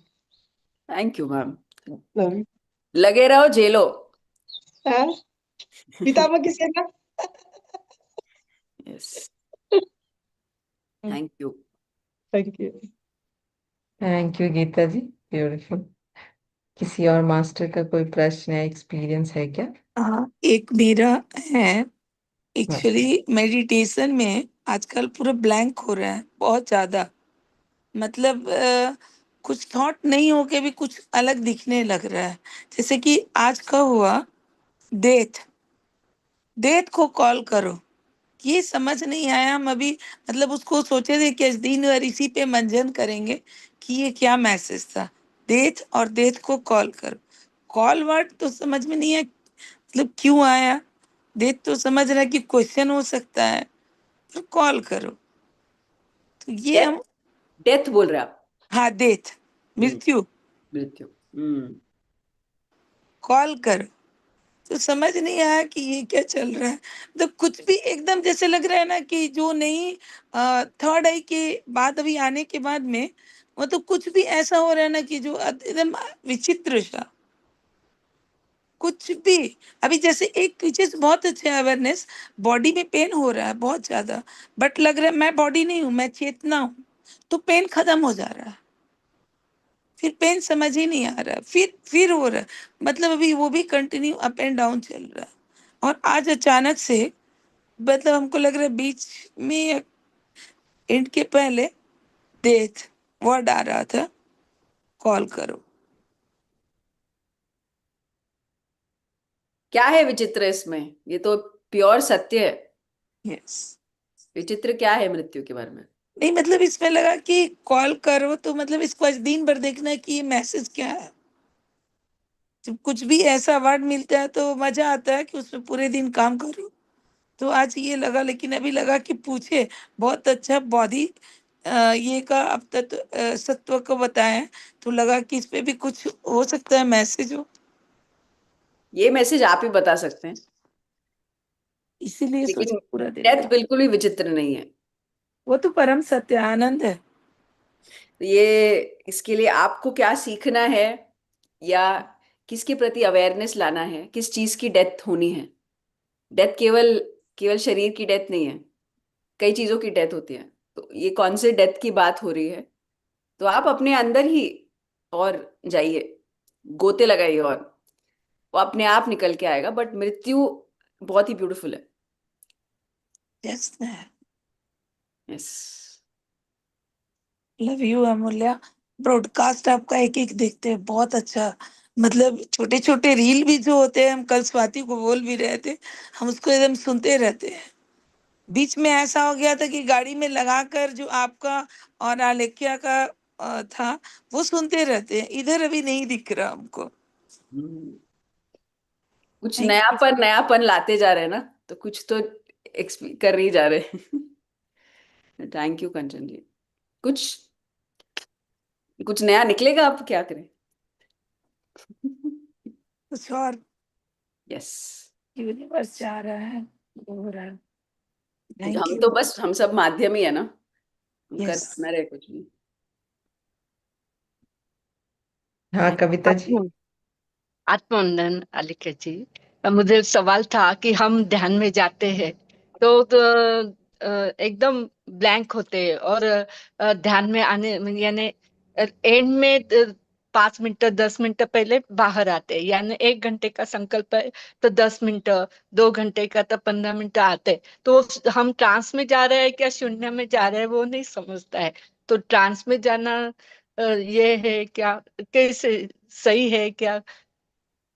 thank you ma'am. Love you. लगे रहो, झेलो। पितामह की सेना। Yes, thank you. Thank you. Thank you Geeta ji, beautiful. किसी और मास्टर का कोई प्रश्न या एक्सपीरियंस है क्या? हाँ, एक मेरा है। हाँ। एक्चुअली मेडिटेशन में आजकल पूरा ब्लैंक हो रहा है बहुत ज्यादा। मतलब कुछ थॉट नहीं हो के भी कुछ अलग दिखने लग रहा है। जैसे कि आज का हुआ, डेथ डेथ को कॉल करो, ये समझ नहीं आया। हम अभी मतलब उसको सोचे थे कि आज दिन भर इसी पे मंथन करेंगे कि ये क्या मैसेज था। डेथ और डेथ को कॉल करो। कॉल वर्ड तो समझ में नहीं है, मतलब क्यों आया। डेथ तो समझ रहा है कि क्वेश्चन हो सकता है, पर कॉल करो तो ये डेथ, हम। डेथ बोल रहे हैं आप? हाँ, डेथ, हम्म, मृत्यु, मृत्यु। कॉल करो। तो समझ नहीं आया कि ये क्या चल रहा है। तो कुछ भी एकदम जैसे लग रहा है ना कि जो नहीं, थर्ड आई के बाद अभी आने के बाद में मतलब कुछ भी ऐसा हो रहा है ना कि जो एकदम विचित्र सा कुछ भी। अभी जैसे एक चीज बहुत अच्छा अवेयरनेस, बॉडी में पेन हो रहा है बहुत ज्यादा, बट लग रहा है मैं बॉडी नहीं हूँ, मैं चेतना हूँ। तो पेन खत्म हो जा रहा है, फिर पेन समझ ही नहीं आ रहा, फिर हो रहा है। मतलब अभी वो भी कंटिन्यू अप एंड डाउन चल रहा है। और आज अचानक से मतलब हमको लग रहा है बीच में एंड के पहले डेथ वर्ड आ रहा था। कॉल करो। क्या है विचित्र इसमें? ये तो प्योर सत्य है। यस। विचित्र क्या है मृत्यु के बारे में? नहीं मतलब इसमें लगा कि कॉल करो तो मतलब इसको आज दिन भर देखना है कि ये मैसेज क्या है। जब कुछ भी ऐसा वर्ड मिलता है तो मजा आता है कि उसमें पूरे दिन काम करो। तो आज ये लगा, लेकिन अभी लगा कि पूछे। बहुत अच्छा बॉडी ये का अब तक सत्व को बताया, तो लगा कि इस पे भी कुछ हो सकता है, मैसेज हो, ये मैसेज आप ही बता सकते हैं। इसीलिए सोचा लेकिन पूरा दिन डेथ का। बिल्कुल भी विचित्र नहीं है। वो तो परम सत्य आनंद है। तो ये इसके लिए आपको क्या सीखना है या किसके प्रति अवेयरनेस लाना है, किस चीज की डेथ होनी है? डेथ केवल केवल शरीर की डेथ नहीं है, कई चीजों की डेथ होती है। तो ये कौन से डेथ की बात हो रही है? तो आप अपने अंदर ही और जाइए, गोते लगाइए, और वो अपने आप निकल के आएगा। बट मृत्यु बहुत ही ब्यूटीफुल है। Yes, yes. लव यू अमूल्य। ब्रॉडकास्ट आपका एक एक देखते हैं, बहुत अच्छा। मतलब छोटे छोटे रील भी जो होते हैं, हम कल स्वाति को बोल भी रहे थे, हम उसको एकदम सुनते रहते हैं। बीच में ऐसा हो गया था कि गाड़ी में लगाकर जो आपका और आलेख्या का था, वो सुनते रहते हैं। इधर अभी नहीं दिख रहा हमको। कुछ थैंक यू। नयापन नयापन लाते जा रहे हैं ना, तो कुछ तो कर ही जा रहे हैं। थैंक यू कंचन जी। कुछ कुछ नया निकलेगा, आप क्या करें? कुछ और यस। यूनिवर्स जा रहा है, हो रहा है। थैंक हम यू। तो बस, हम सब माध्यम ही है ना, हम कर यस। न रहे कुछ भी। हाँ कविता जी। आत्म आत्मवंदन अलिका जी। मुझे सवाल था कि हम ध्यान में जाते हैं तो एकदम ब्लैंक होते हैं, और ध्यान में आने यानी एंड में 5 मिनट 10 मिनट पहले बाहर आते हैं। यानी 1 घंटे का संकल्प है तो 10 मिनट, 2 घंटे का तो 15 मिनट आते हैं। तो हम ट्रांस में जा रहे हैं क्या शून्य में जा रहे हैं वो नहीं समझता है। तो ट्रांस में जाना ये है क्या, कैसे सही है क्या,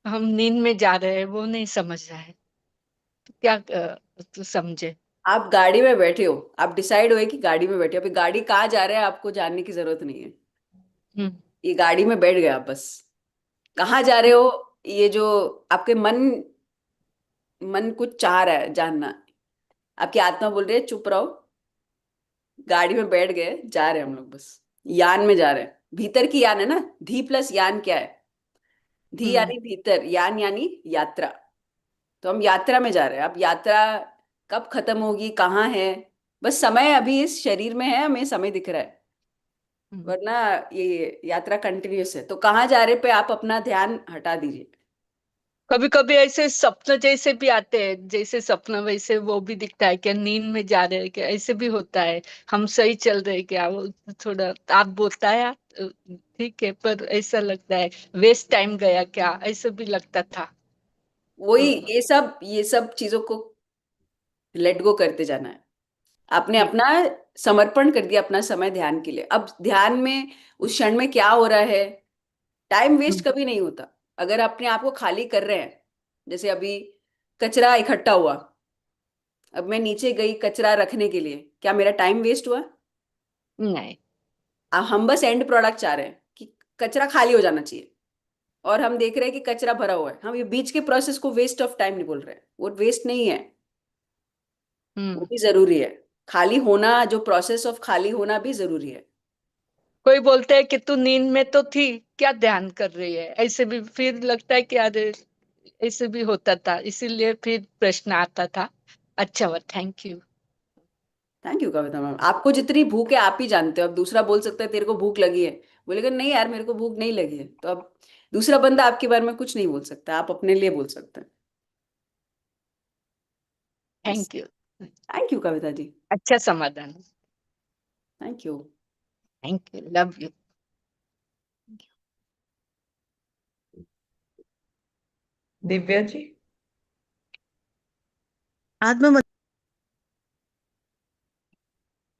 हम नींद में जा रहे हैं वो नहीं समझ रहा है। तो क्या तो समझे। आप गाड़ी में बैठे हो, आप डिसाइड हुए कि गाड़ी में बैठे हो। अभी गाड़ी कहाँ जा रहा है आपको जानने की जरूरत नहीं है। हम्म। ये गाड़ी में बैठ गए आप, बस कहाँ जा रहे हो ये जो आपके मन मन कुछ चाह रहा है जानना, आपकी आत्मा बोल रही है चुप रहो। गाड़ी में बैठ गए, जा रहे हैं हम लोग, बस यान में जा रहे हैं। भीतर की यान है ना, धी प्लस यान क्या है? धी हम्म। यानी भीतर, यान यानी यात्रा। तो हम यात्रा में जा रहे हैं। अब यात्रा कब खत्म होगी, कहाँ है? बस समय अभी इस शरीर में है, हमें समय दिख रहा है, हम्म। वरना ये यात्रा कंटिन्यूस है। तो कहाँ जा रहे पे आप अपना ध्यान हटा दीजिए। कभी कभी ऐसे सपने जैसे भी आते हैं, जैसे सपना वैसे वो भी दिखता है क्या, नींद में जा रहे हैं क्या, ऐसे भी होता है। हम सही चल रहे हैं क्या, वो थोड़ा आप बताया ठीक है, पर ऐसा लगता है वेस्ट टाइम गया क्या, ऐसे भी लगता था। वही, तो ये सब चीजों को लेट गो करते जाना है। आपने ठीक। अपना समर्पण कर दिया अपना समय ध्यान के लिए। अब ध्यान में उस क्षण में क्या हो रहा है, टाइम वेस्ट हम्म। कभी नहीं होता। अगर अपने आप को खाली कर रहे हैं, जैसे अभी कचरा इकट्ठा हुआ, अब मैं नीचे गई कचरा रखने के लिए, क्या मेरा टाइम वेस्ट हुआ? नहीं। हम बस एंड प्रोडक्ट चाह रहे हैं कि कचरा खाली हो जाना चाहिए, और हम देख रहे हैं कि कचरा भरा हुआ है। हम ये बीच के प्रोसेस को वेस्ट ऑफ टाइम नहीं बोल रहे हैं, वो वेस्ट नहीं है, वो हम्म। भी जरूरी है। खाली होना, जो प्रोसेस ऑफ खाली होना भी जरूरी है। कोई बोलते है कि तू नींद में तो थी, क्या ध्यान कर रही है, ऐसे भी फिर लगता है कि अरे ऐसे भी होता था, इसीलिए फिर प्रश्न आता था। अच्छा हुआ, thank you. Thank you Kavita ma'am. आपको जितनी भूख है आप ही जानते हो। अब दूसरा बोल सकता है तेरे को भूख लगी है, बोलेगा नहीं यार मेरे को भूख नहीं लगी है, तो अब दूसरा बंदा आपके बारे में कुछ नहीं बोल सकता, आप अपने लिए बोल सकते हैं। Yes. Thank you. Thank you Kavita ji. अच्छा समाधान। Thank you. Thank you, love you. Divya ji. आत्म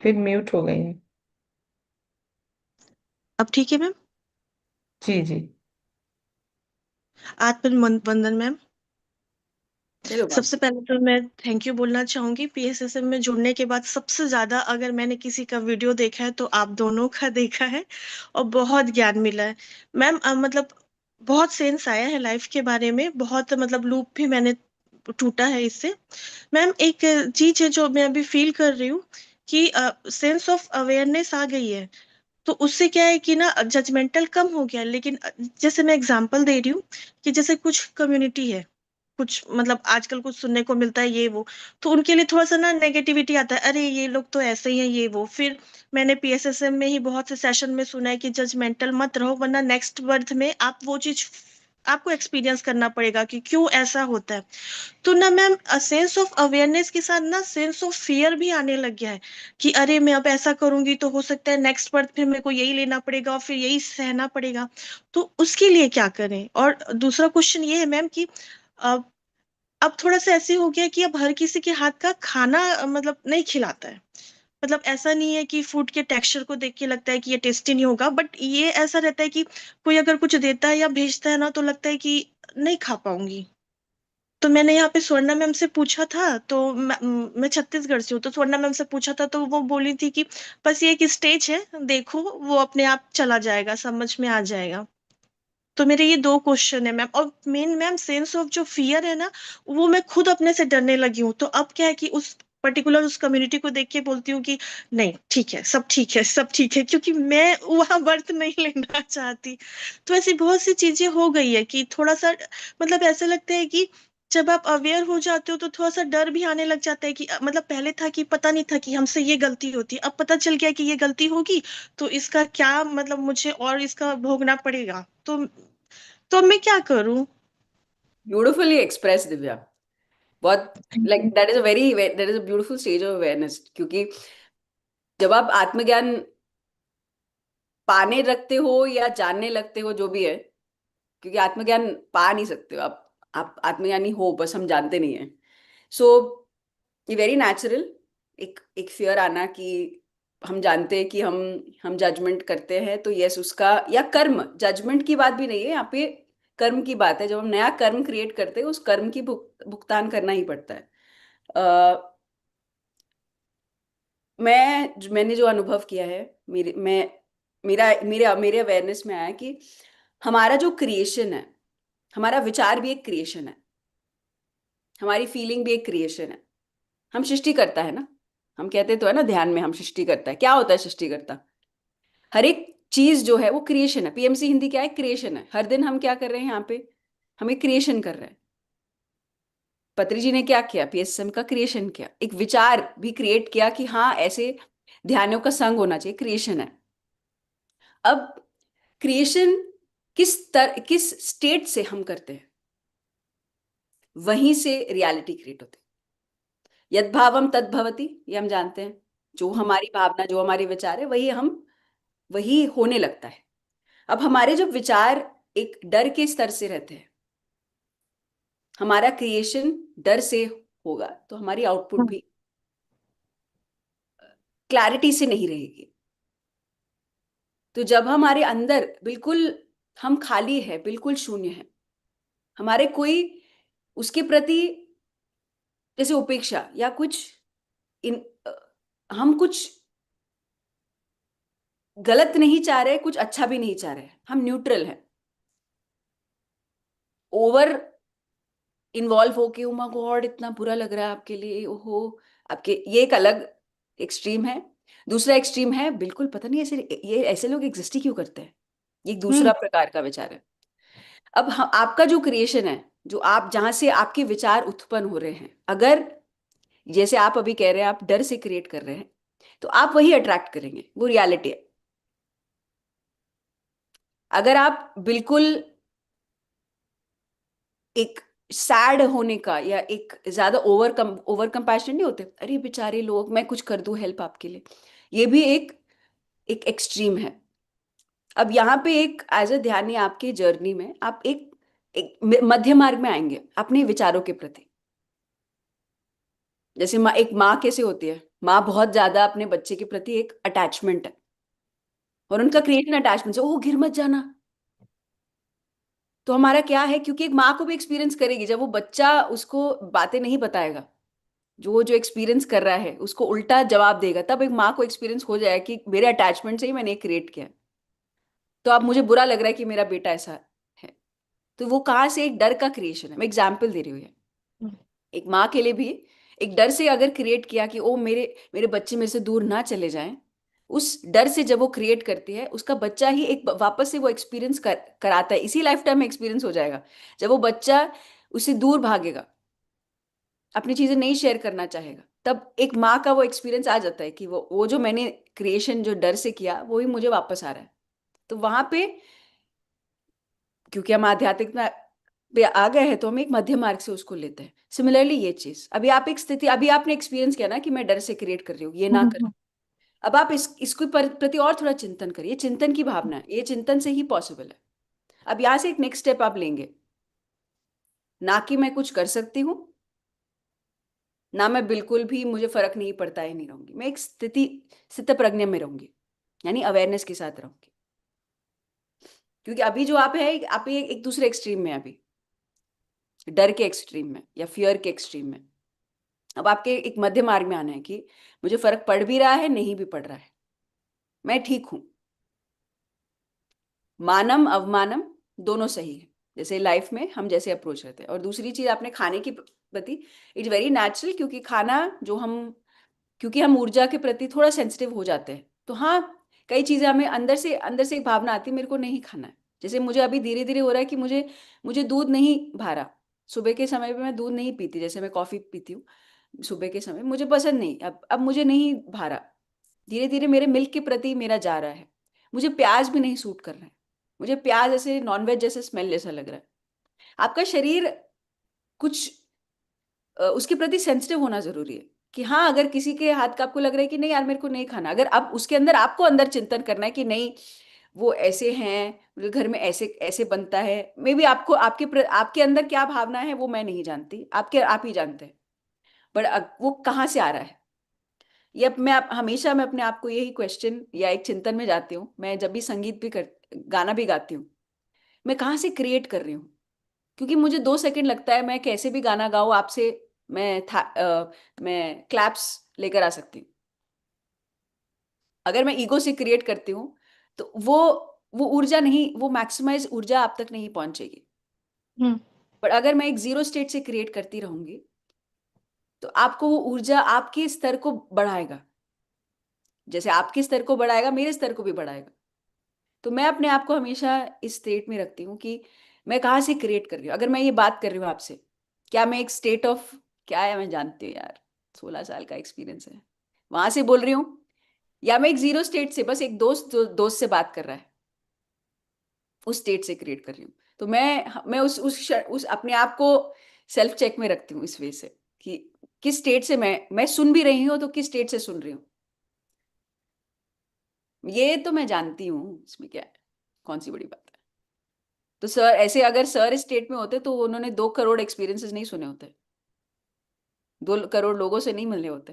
फिर म्यूट हो गई हैं। अब ठीक है मैम। जी जी। आत्मवंदन मैम। चलो मैम। सबसे पहले तो मैं थैंक यू बोलना चाहूंगी, पीएसएसएम में जुड़ने के बाद सबसे ज्यादा अगर मैंने किसी का वीडियो देखा है तो आप दोनों का देखा है, और बहुत ज्ञान मिला है मैम। मतलब बहुत सेंस आया है लाइफ के बारे में, बहुत मतलब लूप भी मैंने टूटा है इससे। मैम एक चीज है जो मैं अभी फील कर रही हूँ कि सेंस ऑफ अवेयरनेस आ गई है, तो उससे क्या है कि ना जजमेंटल कम हो गया। लेकिन जैसे मैं एग्जांपल दे रही हूँ कि जैसे कुछ कम्युनिटी है, कुछ मतलब आजकल कुछ सुनने को मिलता है ये वो, तो उनके लिए थोड़ा सा ना नेगेटिविटी आता है, अरे ये लोग तो ऐसे ही हैं ये वो। फिर मैंने पीएसएसएम में ही बहुत से सेशन में सुना है कि जजमेंटल मत रहो, वरना नेक्स्ट बर्थ में आप वो चीज आपको एक्सपीरियंस करना पड़ेगा कि क्यों ऐसा होता है। तो ना मैम सेंस ऑफ अवेयरनेस के साथ ना सेंस ऑफ फियर भी आने लग गया है कि अरे मैं अब ऐसा करूंगी तो हो सकता है नेक्स्ट बर्थ में मेरे को यही लेना पड़ेगा और फिर यही सहना पड़ेगा। तो उसके लिए क्या करें? और दूसरा क्वेश्चन ये है मैम कि अब अब थोड़ा सा ऐसे हो गया कि अब हर किसी के हाथ का खाना मतलब नहीं खिलाता है। मतलब ऐसा नहीं है कि फूड के टेक्सचर को देख के लगता है कि ये टेस्टी नहीं होगा, बट ये ऐसा रहता है कि कोई अगर कुछ देता है या भेजता है ना तो लगता है कि नहीं खा पाऊंगी। तो मैंने यहाँ पे स्वर्णा मैम से पूछा था, तो मैं छत्तीसगढ़ से हूँ, तो स्वर्णा मैम से पूछा था तो वो बोली थी कि बस ये एक स्टेज है, देखो वो अपने आप चला जाएगा, समझ में आ जाएगा। तो मेरे ये दो क्वेश्चन है मैम। और मेन मैम सेंस ऑफ जो फियर है ना, वो मैं खुद अपने से डरने लगी हूँ। तो अब क्या है कि उस पर्टिकुलर उस कम्युनिटी को देख के बोलती हूँ कि नहीं ठीक है, सब ठीक है, सब ठीक है, क्योंकि मैं वहां बर्थ नहीं लेना चाहती। तो ऐसी बहुत सी चीजें हो गई है कि थोड़ा सा मतलब ऐसा लगता है कि जब आप अवेयर हो जाते हो तो थोड़ा सा डर भी आने लग जाता है कि मतलब पहले था कि पता नहीं था कि हमसे ये गलती होती है, अब पता चल गया कि ये गलती होगी तो इसका क्या मतलब मुझे और इसका भोगना पड़ेगा। तो अब मैं क्या करूं? Beautifully express Divya. बहुत like that is a beautiful stage of awareness, क्योंकि जब आप आत्मज्ञान पाने लगते हो या जानने लगते हो जो भी है, क्योंकि आत्मज्ञान पा नहीं सकते हो आप आत्मज्ञानी हो, बस हम जानते नहीं है। सो ये वेरी नेचुरल एक एक फियर आना कि हम जानते हैं कि हम जजमेंट करते हैं, तो यस उसका या कर्म, जजमेंट की बात भी नहीं है यहाँ पे, कर्म की बात है। जब हम नया कर्म क्रिएट करते हैं उस कर्म की भुगतान करना ही पड़ता है। मैंने जो अनुभव किया है, मेरे अवेयरनेस में आया कि हमारा जो क्रिएशन है, हमारा विचार भी एक क्रिएशन है, हमारी फीलिंग भी एक क्रिएशन है। हम सृष्टि करता है ना, हम कहते तो है ना ध्यान में हम सृष्टि करता है। क्या होता है सृष्टि करता? हर एक चीज जो है वो क्रिएशन है। पीएमसी हिंदी क्या है? क्रिएशन है। हर दिन हम क्या कर रहे हैं यहाँ पे? हम एक क्रिएशन कर रहे हैं। पत्री जी ने क्या किया? पीएसएम का क्रिएशन किया, एक विचार भी क्रिएट किया कि हाँ ऐसे ध्यानों का संग होना चाहिए, क्रिएशन है। अब क्रिएशन किस स्टेट से हम करते हैं, वहीं से रियलिटी क्रिएट होती है। यद भावम तद भवति, ये हम जानते हैं। जो हमारी भावना, जो हमारे विचार है, वही होने लगता है। अब हमारे जब विचार एक डर के स्तर से रहते हैं, हमारा क्रिएशन डर से होगा, तो हमारी आउटपुट भी क्लैरिटी से नहीं रहेगी। तो जब हमारे अंदर बिल्कुल हम खाली है, बिल्कुल शून्य है, हमारे कोई उसके प्रति जैसे उपेक्षा या कुछ हम कुछ गलत नहीं चाह रहे, कुछ अच्छा भी नहीं चाह रहे, हम न्यूट्रल हैं। ओवर इन्वॉल्व होके ओ माय गॉड इतना बुरा लग रहा है आपके लिए, ओहो आपके, ये एक अलग एक्सट्रीम है। दूसरा एक्सट्रीम है बिल्कुल पता नहीं ये ऐसे लोग एग्जिस्ट ही क्यों करते हैं, ये एक दूसरा प्रकार का विचार है। अब आपका जो क्रिएशन है, जो आप जहां से आपके विचार उत्पन्न हो रहे हैं, अगर जैसे आप अभी कह रहे हैं आप डर से क्रिएट कर रहे हैं, तो आप वही अट्रैक्ट करेंगे, वो रियलिटी है। अगर आप बिल्कुल एक सैड होने का या एक ज्यादा ओवर कंपैशन नहीं होते, अरे बेचारे लोग, मैं कुछ कर दूं हेल्प आपके लिए, ये भी एक एक्सट्रीम है। अब यहाँ पे एक एज अ ध्यानी आपके जर्नी में आप एक मध्य मार्ग में आएंगे अपने विचारों के प्रति। जैसे एक माँ कैसे होती है, माँ बहुत ज्यादा अपने बच्चे के प्रति एक अटैचमेंट है, और उनका क्रिएशन अटैचमेंट से, ओह गिर मत जाना, तो हमारा क्या है, क्योंकि एक माँ को भी एक्सपीरियंस करेगी, जब वो बच्चा उसको बातें नहीं बताएगा, जो जो एक्सपीरियंस कर रहा है उसको उल्टा जवाब देगा, तब एक माँ को एक्सपीरियंस हो जाए कि मेरे अटैचमेंट से ही मैंने क्रिएट किया है, तो अब मुझे बुरा लग रहा है कि मेरा बेटा ऐसा है। तो वो कहाँ से एक डर का क्रिएशन है। मैं एग्जाम्पल दे रही हूँ ये। एक माँ के लिए भी एक डर से अगर क्रिएट किया कि ओ मेरे मेरे बच्चे मेरे से दूर ना चले जाएं, उस डर से जब वो क्रिएट करती है, उसका बच्चा ही एक वापस से वो एक्सपीरियंस कराता है, इसी लाइफ टाइम में एक्सपीरियंस हो जाएगा। जब वो बच्चा उससे दूर भागेगा, अपनी चीजें नहीं शेयर करना चाहेगा, तब एक माँ का वो एक्सपीरियंस आ जाता है कि वो जो मैंने क्रिएशन जो डर से किया वो ही मुझे वापस आ रहा है। तो वहां पे क्योंकि हम आध्यात्मिक पे आ गए हैं, तो हम एक मध्य मार्ग से उसको लेते हैं। सिमिलरली ये चीज, अभी आप एक स्थिति, अभी आपने एक्सपीरियंस किया ना कि मैं डर से क्रिएट कर रही हूँ, ये ना कर। अब आप इसको प्रति और थोड़ा चिंतन करिए। चिंतन की भावना है, ये चिंतन से ही पॉसिबल है। अब यहाँ से एक नेक्स्ट स्टेप आप लेंगे, ना कि मैं कुछ कर सकती हूँ, ना मैं बिल्कुल भी मुझे फर्क नहीं पड़ता है नहीं रहूंगी। मैं एक स्थित प्रज्ञा में रहूंगी, यानी अवेयरनेस के साथ रहूंगी। क्योंकि अभी जो आप है, आप एक दूसरे एक्सट्रीम में, अभी डर के एक्सट्रीम में या फियर के एक्सट्रीम में। अब आपके एक मध्य मार्ग में आना है कि मुझे फर्क पड़ भी रहा है, नहीं भी पड़ रहा है, मैं ठीक हूं। मानम अवमानम दोनों सही है, जैसे लाइफ में हम जैसे अप्रोच करते हैं। और दूसरी चीज आपने खाने की प्रति, इट्स वेरी नेचुरल, क्योंकि खाना जो क्योंकि हम ऊर्जा के प्रति थोड़ा सेंसिटिव हो जाते हैं, तो हाँ कई चीजें हमें अंदर से एक भावना आती है मेरे को नहीं खाना है। जैसे मुझे अभी धीरे धीरे हो रहा है कि मुझे दूध नहीं भा रहा। सुबह के समय पे मैं दूध नहीं पीती, जैसे मैं कॉफी पीती हूँ सुबह के समय, मुझे पसंद नहीं। अब मुझे नहीं भा रहा, धीरे धीरे मेरे मिल्क के प्रति मेरा जा रहा है। मुझे प्याज भी नहीं सूट कर रहा है, मुझे प्याज ऐसे नॉनवेज जैसे स्मेल जैसा लग रहा है। आपका शरीर कुछ उसके प्रति सेंसिटिव होना जरूरी है कि हाँ, अगर किसी के हाथ का आपको लग रहा है कि नहीं यार मेरे को नहीं खाना, अगर आप उसके अंदर आपको अंदर चिंतन करना है कि नहीं वो ऐसे हैं, मेरे घर में ऐसे ऐसे बनता है, मे बी आपको आपके अंदर क्या भावना है वो मैं नहीं जानती, आप ही जानते हैं। बट वो कहाँ से आ रहा है, ये हमेशा मैं अपने आप को यही क्वेश्चन या एक चिंतन में जाती हूँ। मैं जब भी संगीत भी गाना भी गाती हूँ, मैं कहाँ से क्रिएट कर रही हूँ। क्योंकि मुझे 2 सेकंड लगता है, मैं कैसे भी गाना गाऊँ आपसे, मैं क्लैप्स लेकर आ सकती हूँ। अगर मैं ईगो से क्रिएट करती हूँ तो वो ऊर्जा नहीं, वो मैक्सिमाइज ऊर्जा आप तक नहीं पहुंचेगी। पर अगर मैं एक जीरो स्टेट से क्रिएट करती रहूंगी तो आपको वो ऊर्जा आपके स्तर को बढ़ाएगा, जैसे आपके स्तर को बढ़ाएगा मेरे स्तर को भी बढ़ाएगा। तो मैं अपने आप को हमेशा इस स्टेट में रखती हूँ कि मैं कहाँ से क्रिएट कर रही हूँ। अगर मैं ये बात कर रही हूँ आपसे, क्या मैं एक स्टेट ऑफ, क्या है मैं जानती हूँ यार, 16 साल का एक्सपीरियंस है, वहां से बोल रही हूँ, या मैं एक जीरो स्टेट से, बस एक दोस्त जो दोस्त से बात कर रहा है उस स्टेट से क्रिएट कर रही हूँ। तो मैं उस अपने आप को सेल्फ चेक में रखती हूँ इस वे से कि किस स्टेट से मैं सुन भी रही हूँ, तो किस स्टेट से सुन रही हूँ। ये तो मैं जानती हूँ, इसमें क्या है, कौन सी बड़ी बात है। तो सर ऐसे, अगर सर स्टेट में होते तो उन्होंने 2 करोड़ एक्सपीरियंसेस नहीं सुने होते, 2 करोड़ लोगों से नहीं मिलने होते।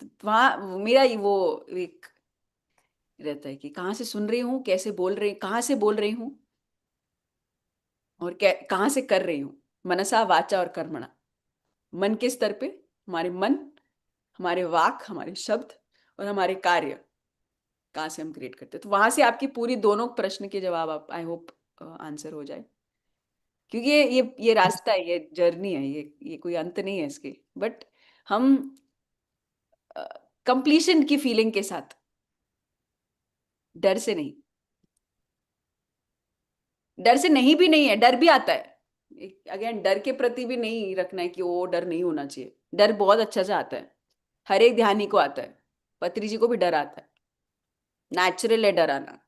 तो वहां मेरा वो एक रहता है कि कहाँ से सुन रही हूँ, कैसे बोल रही, कहाँ से बोल रही हूँ, और कहाँ से कर रही हूँ। मनसा वाचा और कर्मणा, मन के स्तर पे, हमारे मन, हमारे वाक, हमारे शब्द और हमारे कार्य कहाँ से हम क्रिएट करते हैं। तो वहां से आपकी पूरी दोनों प्रश्न के जवाब आप, आई होप आंसर हो जाए। क्योंकि ये रास्ता है, ये जर्नी है, ये कोई अंत नहीं है इसके। बट हम कंप्लीशन की फीलिंग के साथ, डर से नहीं, डर से नहीं भी नहीं है, डर भी आता है। अगेन डर के प्रति भी नहीं रखना है कि वो डर नहीं होना चाहिए। डर बहुत अच्छा से आता है, हर एक ध्यानी को आता है, पत्री जी को भी डर आता है, नेचुरल है डर आना,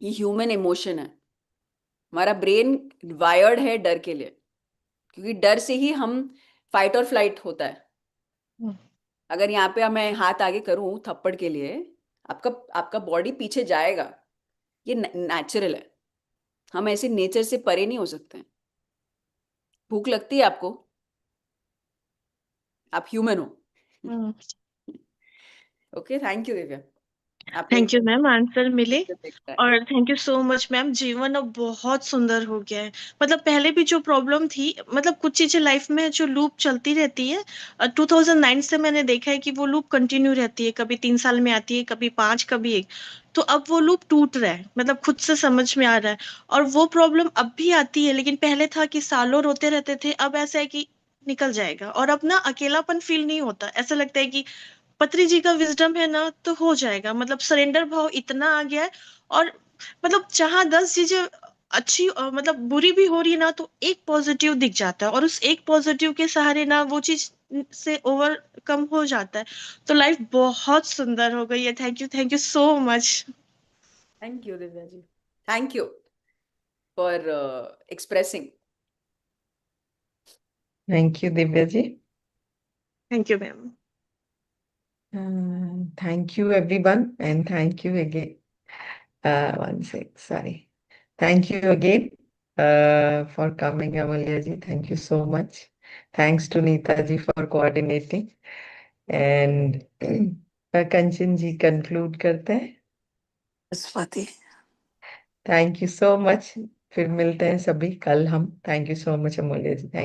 ये ह्यूमन इमोशन है। हमारा ब्रेन वायर्ड है डर के लिए, क्योंकि डर से ही हम फाइट और फ्लाइट होता है। अगर यहाँ पे मैं हाथ आगे करूं थप्पड़ के लिए, आपका आपका बॉडी पीछे जाएगा, ये नेचुरल है। हम ऐसे नेचर से परे नहीं हो सकते हैं। भूख लगती है आपको, आप ह्यूमन हो। Okay, thank you Divya. Thank you ma'am, answer मिले। देखता है। और thank you so much ma'am, जीवन अब बहुत सुंदर हो गया है। मतलब पहले भी जो प्रॉब्लम थी, मतलब कुछ चीजें लाइफ में जो लूप चलती रहती है, 2009 से मैंने देखा है कि वो लूप कंटिन्यू रहती है, कभी 3 साल में आती है, कभी 5, कभी 1। तो अब वो लूप टूट रहा है, मतलब खुद से समझ में आ रहा है। और वो प्रॉब्लम अब भी आती है, लेकिन पहले था कि सालों रोते रहते थे, अब ऐसा है कि निकल जाएगा। और अब ना अकेलापन फील नहीं होता, ऐसा लगता है कि पत्री जी का विजडम है ना, तो हो जाएगा। मतलब सरेंडर भाव इतना आ गया है। और मतलब जहां 10 चीजें अच्छी मतलब बुरी भी हो रही है ना, तो एक पॉजिटिव दिख जाता है, और उस एक पॉजिटिव के सहारे ना वो चीज से ओवरकम हो जाता है। तो लाइफ बहुत सुंदर हो गई है। Thank you so much. Thank you Divya ji, thank you for expressing. Thank you Divya ji. Thank you ma'am. Thank you everyone, and thank you again. One sec, sorry. Thank you again for coming, Amalya ji. Thank you so much. Thanks to Neeta ji for coordinating. And Kanchan ji conclude करते हैं. Swati. Thank you so much. फिर मिलते हैं सभी कल हम. Thank you so much, Amalya ji. Thank